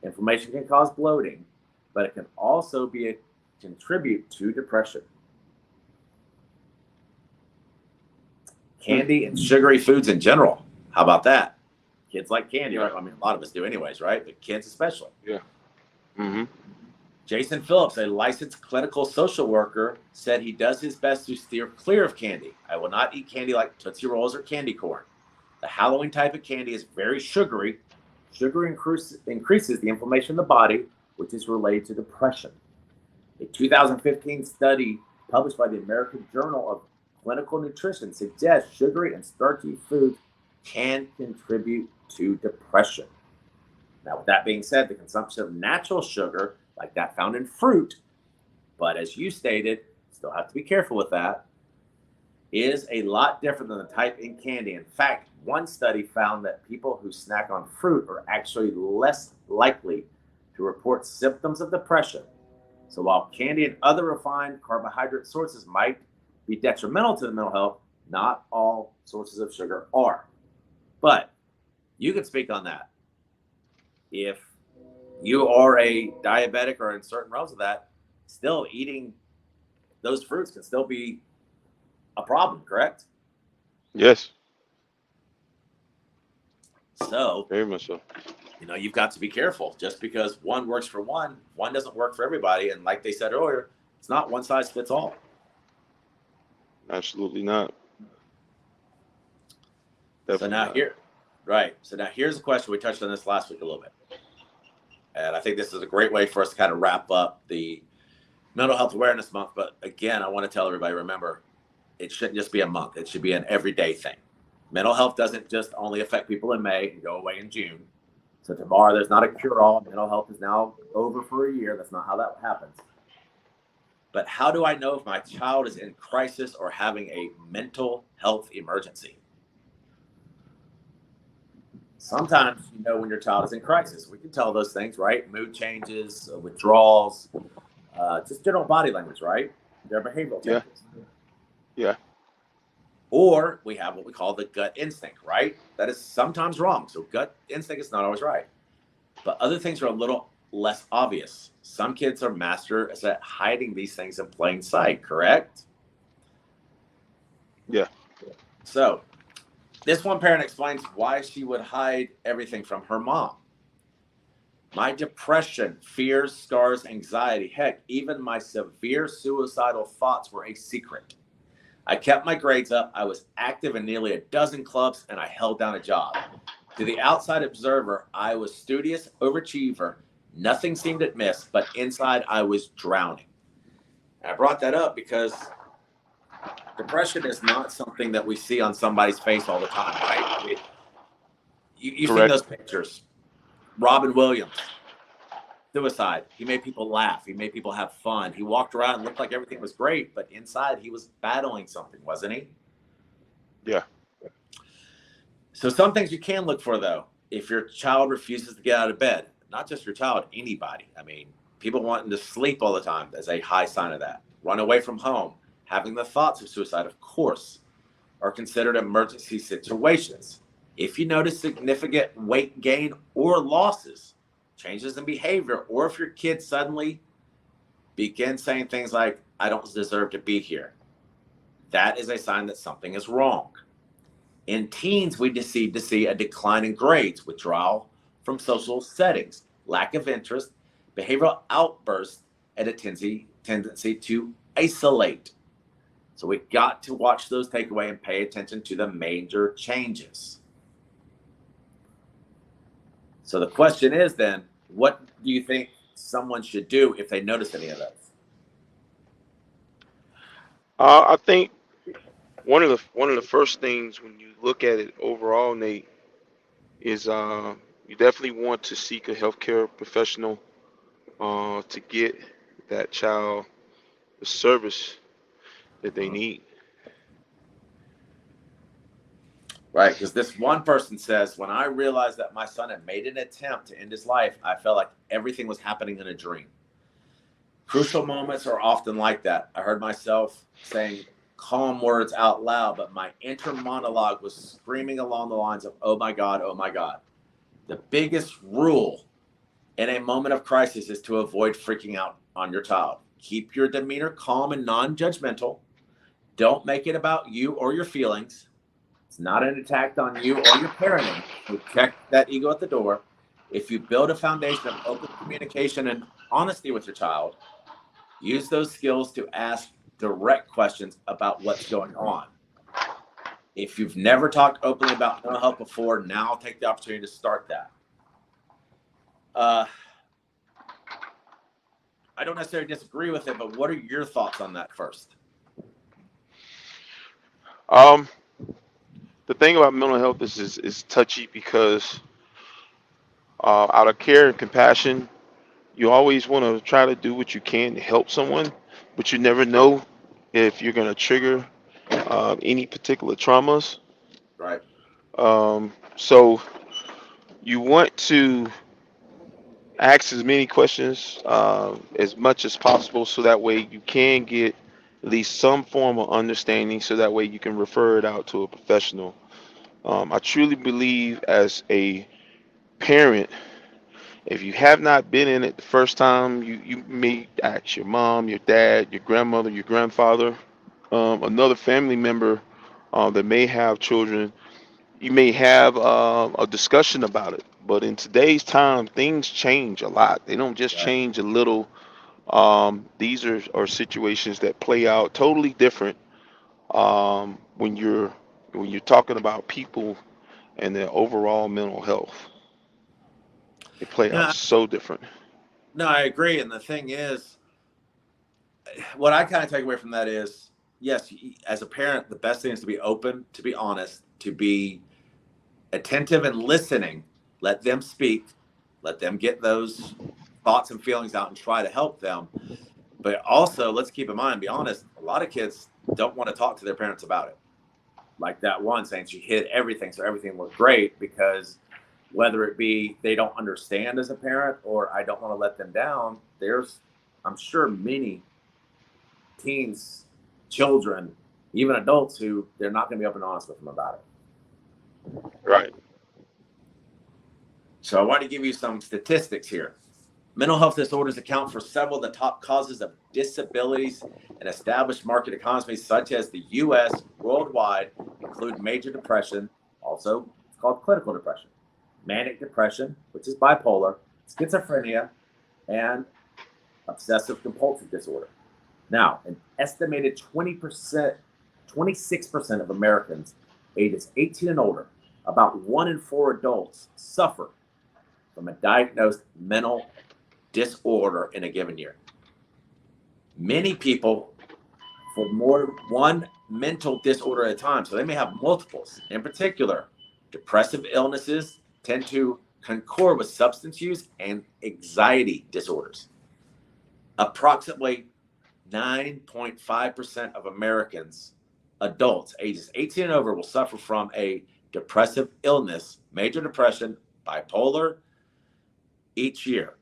Inflammation can cause bloating, but it can also contribute to depression. Candy and sugary foods in general. How about that? Kids like candy, right? I mean, a lot of us do anyways, right? But kids especially. Yeah. Mm-hmm. Jason Phillips, a licensed clinical social worker, said he does his best to steer clear of candy. I will not eat candy like Tootsie Rolls or candy corn. The Halloween type of candy is very sugary. Sugar increases the inflammation in the body, which is related to depression. A 2015 study published by the American Journal of Clinical Nutrition suggests sugary and starchy foods can contribute to depression. Now, with that being said, the consumption of natural sugar, like that found in fruit, but as you stated, still have to be careful with that, is a lot different than the type in candy. In fact, one study found that people who snack on fruit are actually less likely to report symptoms of depression. So while candy and other refined carbohydrate sources might be detrimental to the mental health, not all sources of sugar are. But you can speak on that. If you are a diabetic or in certain realms of that, still eating those fruits can still be a problem, correct? Yes. So, Very much so. You've got to be careful. Just because one works for one doesn't work for everybody. And like they said earlier, it's not one size fits all. Absolutely not. Definitely So now here's a question. We touched on this last week a little bit. And I think this is a great way for us to kind of wrap up the Mental Health Awareness Month. But again, I want to tell everybody, remember, it shouldn't just be a month. It should be an everyday thing. Mental health doesn't just only affect people in May and go away in June. So tomorrow there's not a cure-all. Mental health is now over for a year. That's not how that happens. But how do I know if my child is in crisis or having a mental health emergency? Sometimes you know when your child is in crisis. We can tell those things, right? Mood changes, withdrawals, just general body language, right? Their behavioral changes. Yeah. Or we have what we call the gut instinct, right? That is sometimes wrong. So gut instinct is not always right. But other things are a little less obvious. Some kids are masters at hiding these things in plain sight, correct? Yeah. So this one parent explains why she would hide everything from her mom. My depression, fears, scars, anxiety, heck, even my severe suicidal thoughts were a secret. I kept my grades up. I was active in nearly a dozen clubs, and I held down a job. To the outside observer, I was studious, overachiever. Nothing seemed amiss, but inside I was drowning. And I brought that up because depression is not something that we see on somebody's face all the time, right? I mean, you've seen those pictures. Robin Williams, suicide. He made people laugh. He made people have fun. He walked around and looked like everything was great, but inside he was battling something, wasn't he? Yeah. So some things you can look for though. If your child refuses to get out of bed, not just your child, anybody. I mean, people wanting to sleep all the time is a high sign of that. Run away from home, having the thoughts of suicide, of course, are considered emergency situations. If you notice significant weight gain or losses, changes in behavior, or if your kid suddenly begins saying things like, I don't deserve to be here, that is a sign that something is wrong. In teens, we need to see a decline in grades, withdrawal from social settings, lack of interest, behavioral outbursts, and a tendency to isolate. So we got to watch those takeaway and pay attention to the major changes. So the question is then, what do you think someone should do if they notice any of those? I think one of the first things when you look at it overall, Nate, is you definitely want to seek a healthcare professional to get that child the service that they need. Right, because this one person says, when I realized that my son had made an attempt to end his life, I felt like everything was happening in a dream. Crucial moments are often like that. I heard myself saying calm words out loud, but my inner monologue was screaming along the lines of, oh my God, oh my God. The biggest rule in a moment of crisis is to avoid freaking out on your child. Keep your demeanor calm and non judgmental. Don't make it about you or your feelings. It's not an attack on you or your parenting. So check that ego at the door. If you build a foundation of open communication and honesty with your child, use those skills to ask direct questions about what's going on. If you've never talked openly about mental health before, now take the opportunity to start that. Uh, I don't necessarily disagree with it, but what are your thoughts on that first? Um, the thing about mental health is touchy because out of care and compassion, you always want to try to do what you can to help someone, but you never know if you're going to trigger any particular traumas. Right. So you want to ask as many questions as much as possible so that way you can get at least some form of understanding so that way you can refer it out to a professional. I truly believe as a parent, if you have not been in it the first time, you may ask your mom, your dad, your grandmother, your grandfather, another family member that may have children. You may have a discussion about it. But in today's time, things change a lot. They don't just Right. change a little. These are situations that play out totally different when you're talking about people and their overall mental health. They play out No, so different. no, I agree. And the thing is, what I kind of take away from that is, yes, as a parent, the best thing is to be open, to be honest, to be attentive and listening. Let them speak, let them get those thoughts and feelings out and try to help them. But also, let's keep in mind, be honest, a lot of kids don't want to talk to their parents about it. Like that one saying she hid everything, so everything looked great, because whether it be they don't understand as a parent or I don't want to let them down, there's, I'm sure, many teens, children, even adults who they're not going to be open and honest with them about it. Right. So I want to give you some statistics here. Mental health disorders account for several of the top causes of disabilities in established market economies such as the US. Worldwide include major depression, also it's called clinical depression, manic depression, which is bipolar, schizophrenia, and obsessive compulsive disorder. Now, an estimated 20%, 26% of Americans ages 18 and older, about 1 in 4 adults, suffer from a diagnosed mental disorder in a given year. Many people for more than one mental disorder at a time, so they may have multiples. In particular, depressive illnesses tend to concur with substance use and anxiety disorders. Approximately 9.5% of Americans, adults ages 18 and over, will suffer from a depressive illness, major depression, bipolar, each year.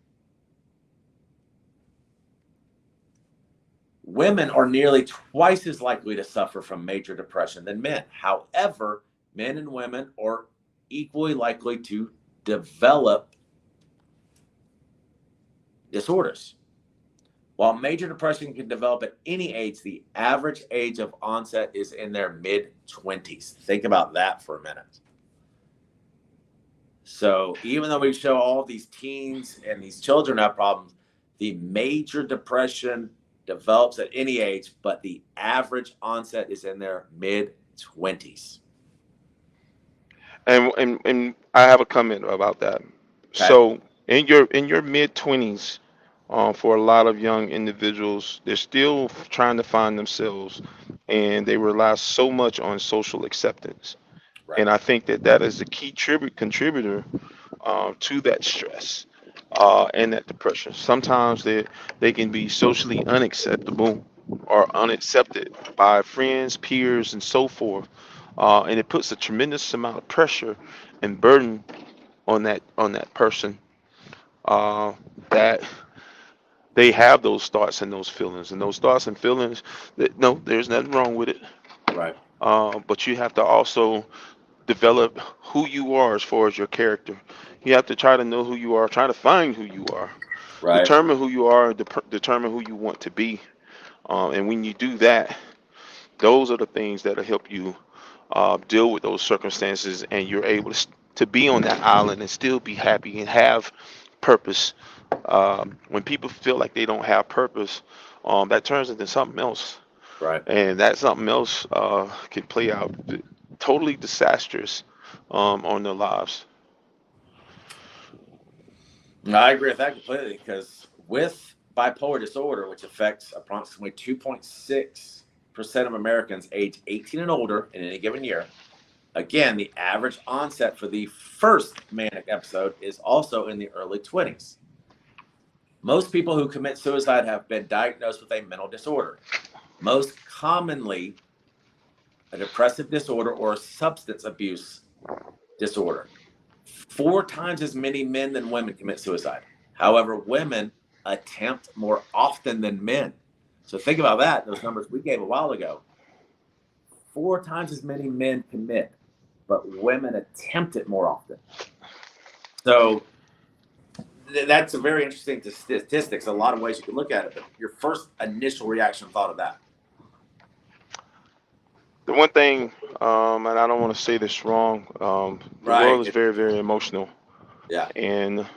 Women are nearly twice as likely to suffer from major depression than men. However, men and women are equally likely to develop disorders. While major depression can develop at any age, the average age of onset is in their mid-20s. Think about that for a minute. So even though we show all these teens and these children have problems, the major depression develops at any age, but the average onset is in their mid-20s. And I have a comment about that. Okay. So in your mid 20s, for a lot of young individuals, they're still trying to find themselves, and they rely so much on social acceptance. Right. And I think that that is a key contributor to that stress and that depression. Sometimes they can be socially unacceptable or unaccepted by friends, peers, and so forth, and it puts a tremendous amount of pressure and burden on that person, uh, that they have those thoughts and those feelings, and those thoughts and feelings. That no, there's nothing wrong with it, Right. but you have to also develop who you are as far as your character. You have to try to know who you are, try to find who you are, Right. determine who you are, determine who you want to be. And when you do that, those are the things that will help you deal with those circumstances, and you're able to be on that island and still be happy and have purpose. When people feel like they don't have purpose, that turns into something else, Right. and that something else can play out totally disastrous on their lives. I agree with that completely because with bipolar disorder, which affects approximately 2.6% of Americans age 18 and older in any given year, again, the average onset for the first manic episode is also in the early 20s. Most people who commit suicide have been diagnosed with a mental disorder, most commonly a depressive disorder or a substance abuse disorder. 4 times as many men than women commit suicide. However, women attempt more often than men. So think about that, those numbers we gave a while ago. 4 times as many men commit, but women attempt it more often. So that's a very interesting statistics. A lot of ways you can look at it, but your first initial reaction thought of that. The one thing, and I don't want to say this wrong, the Right. world is very, very emotional, Yeah. and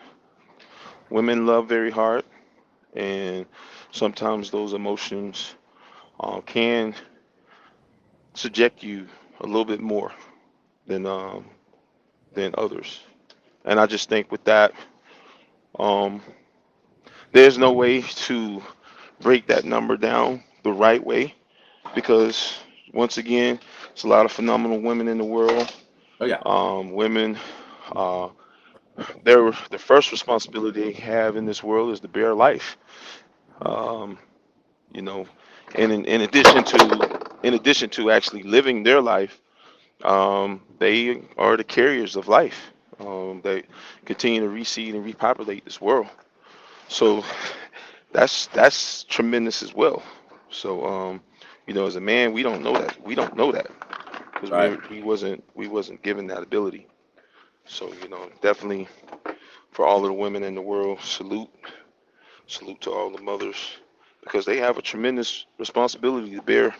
women love very hard, and sometimes those emotions can subject you a little bit more than um, than others. And I just think with that, um, there's no way to break that number down the right way, because once again, it's a lot of phenomenal women in the world. Oh yeah. Women, uh, their the first responsibility they have in this world is to bear life. Um, you know, and in addition to actually living their life, they are the carriers of life. They continue to reseed and repopulate this world. So that's tremendous as well. So as a man, we don't know that. We don't know that because Right. we wasn't given that ability. So definitely for all of the women in the world, salute to all the mothers because they have a tremendous responsibility to bear.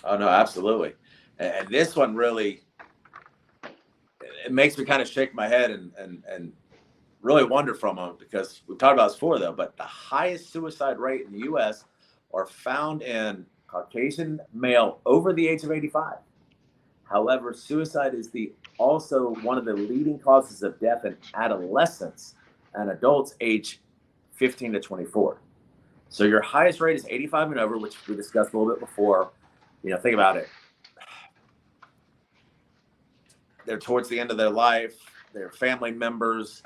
Oh no, absolutely. And this one really, it makes me kind of shake my head and really wonder for a moment because we've talked about this before though, but the highest suicide rate in the US are found in Caucasian male over the age of 85. However, suicide is the also one of the leading causes of death in adolescents and adults age 15 to 24. So your highest rate is 85 and over, which we discussed a little bit before. Think about it. They're towards the end of their life, their family members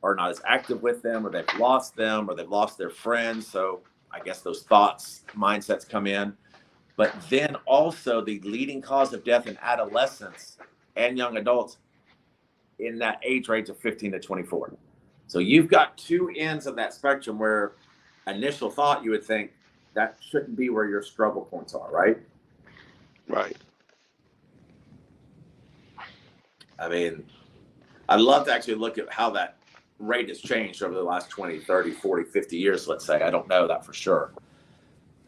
are not as active with them, or they've lost their friends. So I guess those thoughts, mindsets come in. but then also the leading cause of death in adolescents and young adults in that age range of 15 to 24. So you've got two ends of that spectrum where initial thought you would think that shouldn't be where your struggle points are, right? Right. I mean, I'd love to actually look at how that rate has changed over the last 20, 30, 40, 50 years, let's say. I don't know that for sure.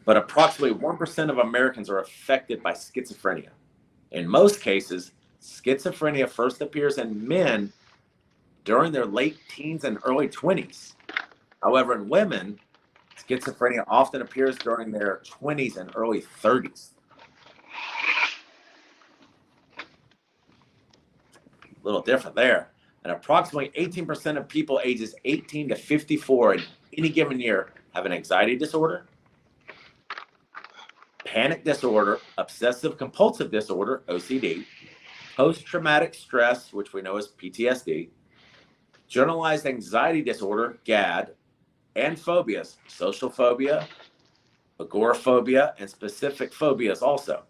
But approximately 1% of Americans are affected by schizophrenia. In most cases, schizophrenia first appears in men during their late teens and early 20s. However, in women, schizophrenia often appears during their 20s and early 30s. A little different there. And approximately 18% of people ages 18 to 54 in any given year have an anxiety disorder, panic disorder, obsessive compulsive disorder, OCD, post traumatic stress, which we know as PTSD, generalized anxiety disorder, GAD, and phobias, social phobia, agoraphobia, and specific phobias also.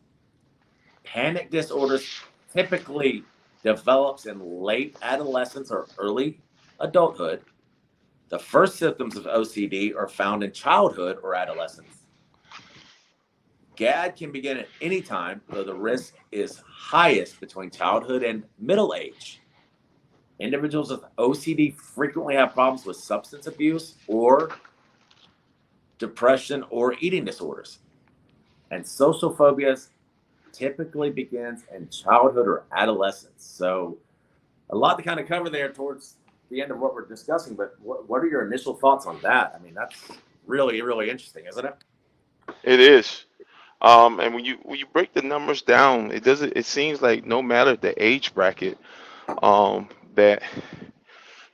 Panic disorders typically develops in late adolescence or early adulthood. The first symptoms of OCD are found in childhood or adolescence. GAD can begin at any time, though the risk is highest between childhood and middle age. Individuals with OCD frequently have problems with substance abuse or depression or eating disorders. And social phobias typically begins in childhood or adolescence. So a lot to kind of cover there towards the end of what we're discussing, but what are your initial thoughts on that? I mean, that's really, really interesting, isn't it? It is. And when you break the numbers down, it doesn't. It seems like no matter the age bracket, that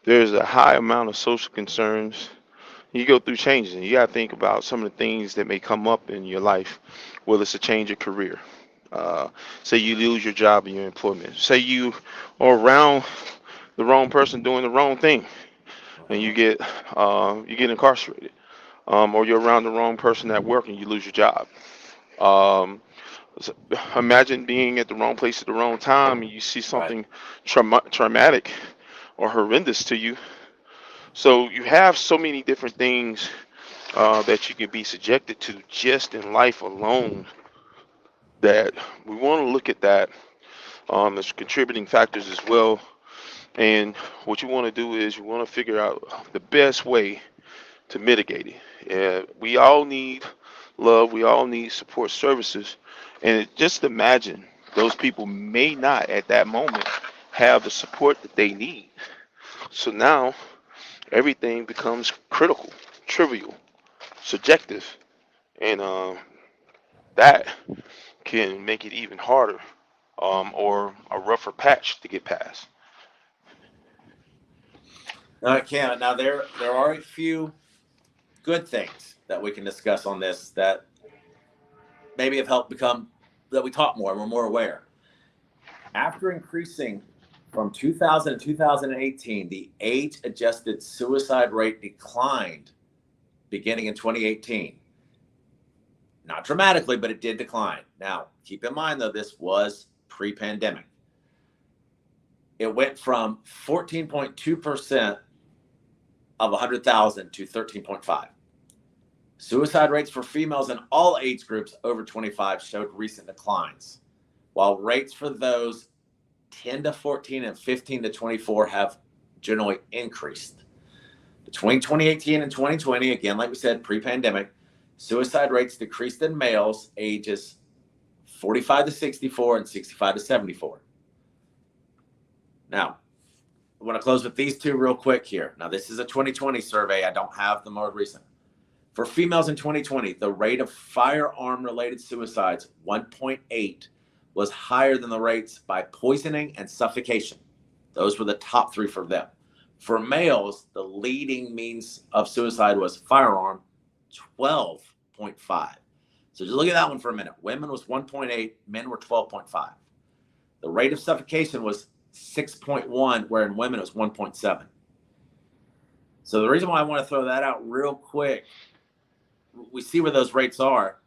there's a high amount of social concerns. You go through changes, and you got to think about some of the things that may come up in your life. Whether it's a change of career, uh, say you lose your job in your employment, say you are around the wrong person doing the wrong thing, and Uh-huh. you get incarcerated, or you're around the wrong person at work and you lose your job. Um, so imagine being at the wrong place at the wrong time and you see Right. something traumatic or horrendous to you. So you have so many different things that you can be subjected to just in life alone that we want to look at that as contributing factors as well. And what you want to do is you want to figure out the best way to mitigate it. We all need love. We all need support services. And just imagine those people may not at that moment have the support that they need. So now everything becomes critical, trivial, subjective, and that can make it even harder, or a rougher patch to get past. No, it can. Now there are a few good things that we can discuss on this that maybe have helped become that we talk more and we're more aware. After increasing from 2000 to 2018, the age adjusted suicide rate declined beginning in 2018. Not dramatically, but it did decline. Now, keep in mind though, this was pre pandemic. It went from 14.2% of 100,000 to 13.5. Suicide rates for females in all age groups over 25 showed recent declines, while rates for those 10 to 14 and 15 to 24 have generally increased. Between 2018 and 2020, again, like we said, pre pandemic, suicide rates decreased in males ages 45 to 64 and 65 to 74. Now, I want to close with these two real quick here. Now, this is a 2020 survey. I don't have the more recent. For females in 2020, the rate of firearm related suicides, 1.8, was higher than the rates by poisoning and suffocation. Those were the top three for them. For males, the leading means of suicide was firearm, 12.5. So just look at that one for a minute. Women was 1.8, men were 12.5. The rate of suffocation was 6.1, where in women it was 1.7. So the reason why I want to throw that out real quick, we see where those rates are.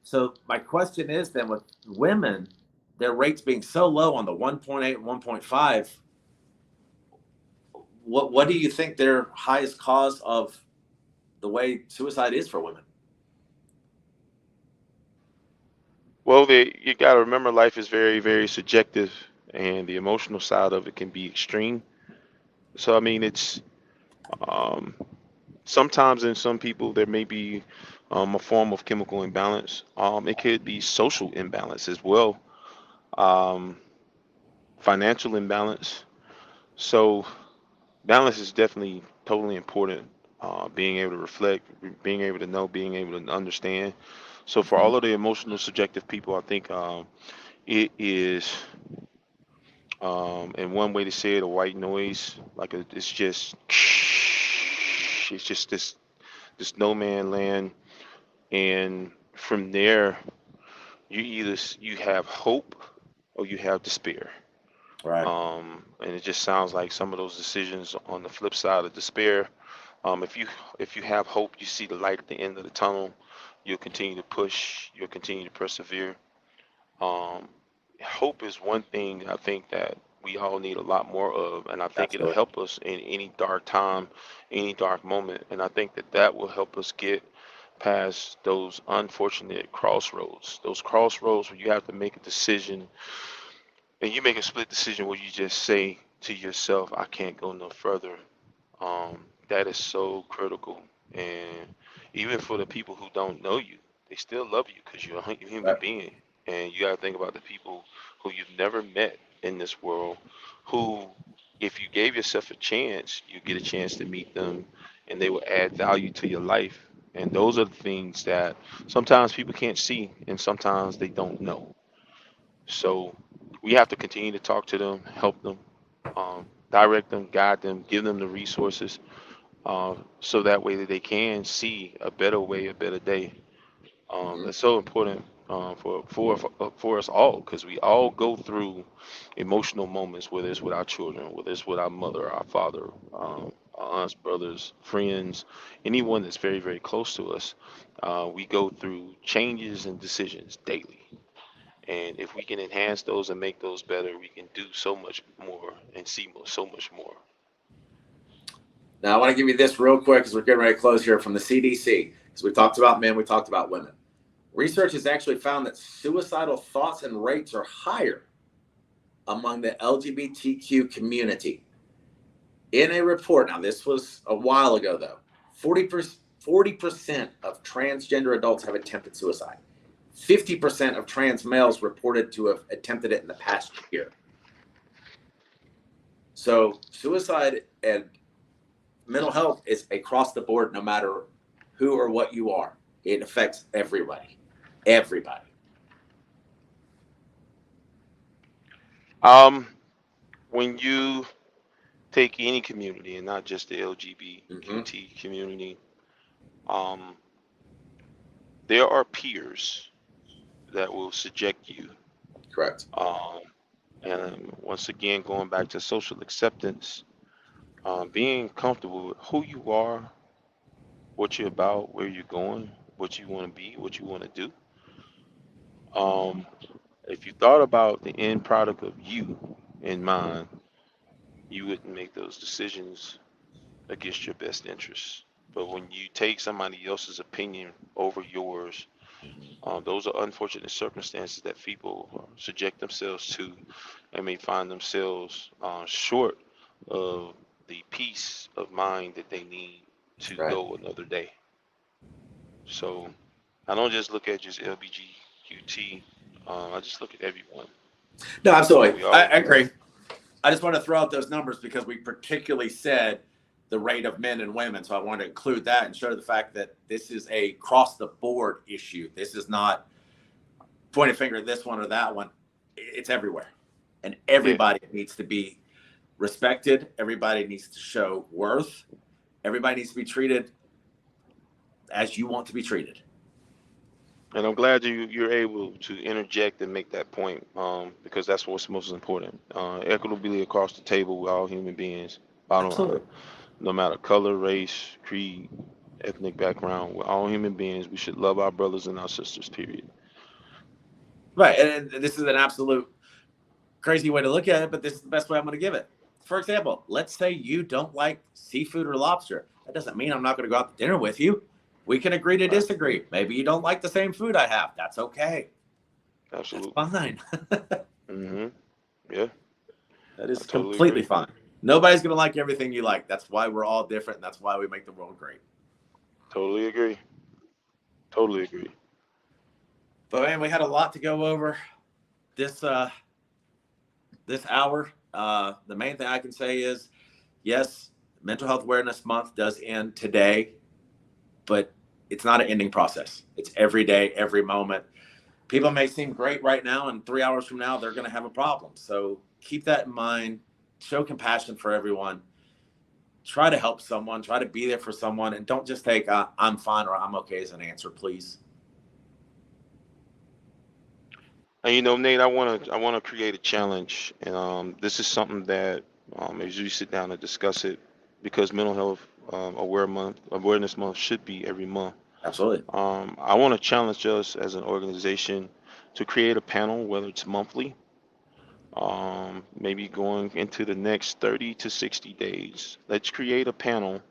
So my question is then with women, their rates being so low on the 1.8 and 1.5, what do you think their highest cause of the way suicide is for women? Well, you got to remember life is very, very subjective, and the emotional side of it can be extreme. So, I mean, it's um, sometimes in some people there may be a form of chemical imbalance. It could be social imbalance as well, um, financial imbalance. So, balance is definitely totally important. Being able to reflect, being able to know, being able to understand. So, for Mhm. all of the emotional, subjective people, I think it is, and one way to say it, a white noise. It's just, it's just this no man land, and from there, you have hope or you have despair. Right. And it just sounds like some of those decisions on the flip side of despair. If you have hope, you see the light at the end of the tunnel. You'll continue to push. You'll continue to persevere. Um, Hope is one thing I think that we all need a lot more of, and I think it'll Absolutely. help us in any dark time, any dark moment, and I think that that will help us get past those unfortunate crossroads. Those crossroads where you have to make a decision, and you make a split decision where you just say to yourself, "I can't go no further." That is so critical. And even for the people who don't know you, they still love you because you're a human Right. being. And you got to think about the people who you've never met in this world, who, if you gave yourself a chance, you get a chance to meet them and they will add value to your life. And those are the things that sometimes people can't see and sometimes they don't know. So we have to continue to talk to them, help them, direct them, guide them, give them the resources so that way that they can see a better way, a better day. Mhm. That's so important for us all because we all go through emotional moments, whether it's with our children, whether it's with our mother, our father, our aunts, brothers, friends, anyone that's very, very close to us. We go through changes and decisions daily. And if we can enhance those and make those better, we can do so much more and see so much more. Now, I want to give you this real quick because we're getting ready to close here from the CDC. Because we talked about men, we talked about women. Research has actually found that suicidal thoughts and rates are higher among the LGBTQ community. In a report, now this was a while ago though, 40% of transgender adults have attempted suicide. 50% of trans males reported to have attempted it in the past year. So suicide and mental health is across the board, no matter who or what you are. It affects everybody. Everybody. Um, when you take any community and not just the Mm-hmm. LGBTQT community, um, there are peers that will subject you. Correct. Um, and once again, going back to social acceptance, being comfortable with who you are, what you're about, where you're going, what you want to be, what you want to do. Um, if you thought about the end product of you in mind, you wouldn't make those decisions against your best interests. But when you take somebody else's opinion over yours, those are unfortunate circumstances that people subject themselves to and may find themselves short of the peace of mind that they need to Right. go another day. So I don't just look at just LBGQT. I just look at everyone. No, absolutely. We I all, agree. I just want to throw out those numbers because we particularly said the rate of men and women. So I wanted to include that and show the fact that this is a cross the board issue. This is not point a finger at this one or that one. It's everywhere. And yeah. everybody needs to be respected. Everybody needs to show worth. Everybody needs to be treated as you want to be treated. And I'm glad you're able to interject and make that point because that's what's most important. Equitably across the table, we're all human beings. Bottom line, Absolutely. no matter color, race, creed, ethnic background. We're all human beings. We should love our brothers and our sisters, period. Right. And this is an absolute crazy way to look at it, but this is the best way I'm going to give it. For example, let's say you don't like seafood or lobster. That doesn't mean I'm not going to go out to dinner with you. We can agree to Right. disagree. Maybe you don't like the same food I have. That's okay. That's Absolutely. fine. Hmm. Yeah, That I is totally completely agree. fine. Nobody's going to like everything you like. That's why we're all different. And that's why we make the world great. Totally agree. Totally agree. But man, we had a lot to go over this this hour. The main thing I can say is yes, Mental Health Awareness Month does end today, but it's not an ending process. It's every day, every moment. People may seem great right now, and 3 hours from now, they're going to have a problem. So keep that in mind. Show compassion for everyone. Try to help someone. Try to be there for someone, and don't just take "I'm fine" or "I'm okay" as an answer, please. And you know, Nate, I want to create a challenge, and this is something that as we sit down and discuss it, because mental health awareness month should be every month. Absolutely. I want to challenge us as an organization to create a panel, whether it's monthly, maybe going into the next 30 to 60 days. Let's create a panel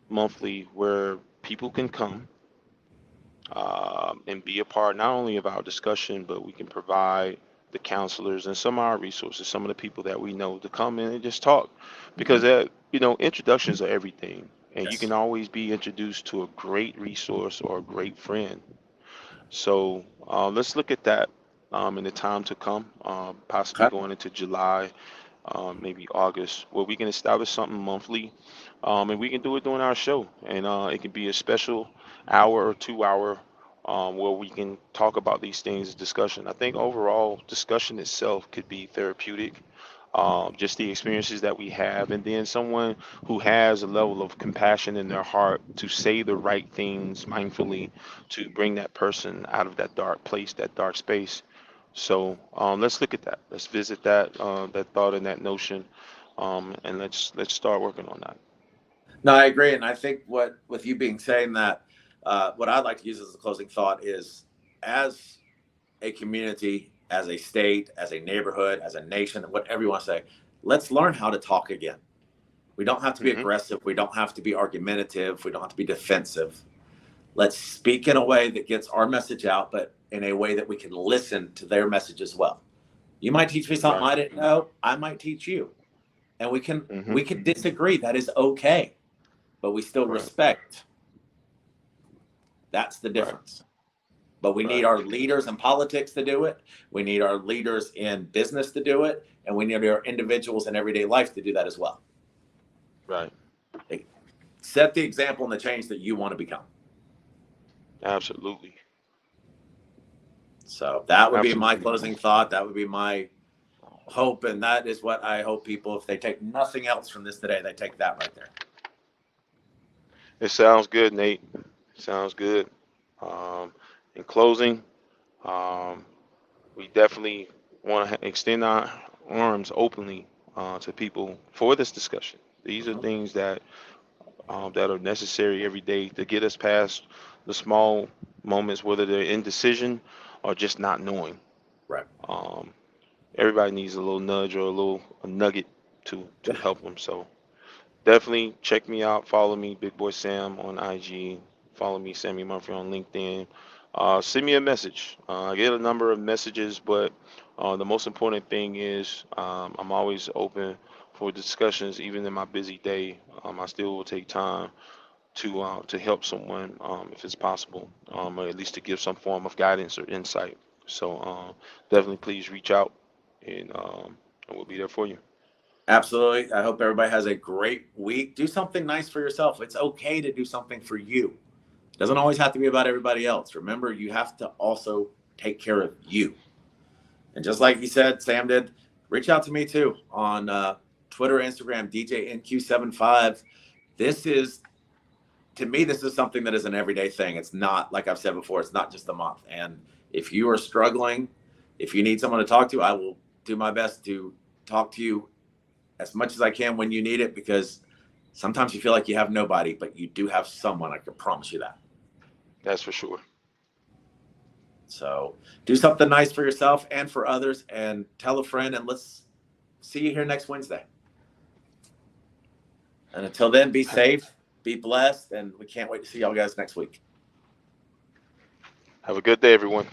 monthly where people can come and be a part not only of our discussion, but we can provide the counselors and some of our resources, some of the people that we know to come in and just talk. Mm-hmm. Because, introductions are everything. And you can Yes. always be introduced to a great resource or a great friend. So let's look at that in the time to come, possibly Okay. going into July, maybe August, where we can establish something monthly, and we can do it during our show, and it can be a special hour or 2 hour where we can talk about these things. Discussion. I think overall discussion itself could be therapeutic. Just the experiences that we have, and then someone who has a level of compassion in their heart to say the right things mindfully to bring that person out of that dark place, that dark space. So let's look at that. Let's visit that thought and that notion, and let's start working on that. No, I agree, and I think what with you being saying that, what I'd like to use as a closing thought is, as a community, as a state, as a neighborhood, as a nation, whatever you want to say, let's learn how to talk again. We don't have to be Hmm. aggressive. We don't have to be argumentative. We don't have to be defensive. Let's speak in a way that gets our message out, but in a way that we can listen to their message as well. You might teach me something Right. I didn't know. I might teach you, and we can Hmm. we can disagree. That is okay, but we still Right. respect. That's the Right. difference. But we need Right. our leaders in politics to do it. We need our leaders in business to do it. And we need our individuals in everyday life to do that as well. Right. They set the example and the change that you want to become. Absolutely. So that would be my Absolutely. closing thought. That would be my hope. And that is what I hope people, if they take nothing else from this today, they take that right there. It sounds good, Nate. Sounds good. Um, in closing, um, we definitely want to extend our arms openly to people for this discussion. These are Mhm. things that are necessary every day to get us past the small moments, whether they're indecision or just not knowing. Right. Um, Everybody needs a little nudge or a nugget to Yeah. help them. So definitely check me out. Follow me, Big Boy Sam on IG. Follow me, Sammy Murphy on LinkedIn. Send me a message. I get a number of messages, but the most important thing is I'm always open for discussions, even in my busy day. I still will take time to help someone if it's possible, or at least to give some form of guidance or insight. So definitely please reach out, and we'll be there for you. Absolutely. I hope everybody has a great week. Do something nice for yourself. It's okay to do something for you. It doesn't always have to be about everybody else. Remember, you have to also take care of you. And just like you said, Sam did, reach out to me too on Twitter, Instagram, DJNQ75. This is, to me, this is something that is an everyday thing. It's not, like I've said before, it's not just a month. And if you are struggling, if you need someone to talk to, I will do my best to talk to you as much as I can when you need it, because Sometimes you feel like you have nobody, but you do have someone. I can promise you that. That's for sure. So do something nice for yourself and for others, and tell a friend, and let's see you here next Wednesday. And until then, be safe, be blessed, and we can't wait to see y'all guys next week. Have a good day, everyone.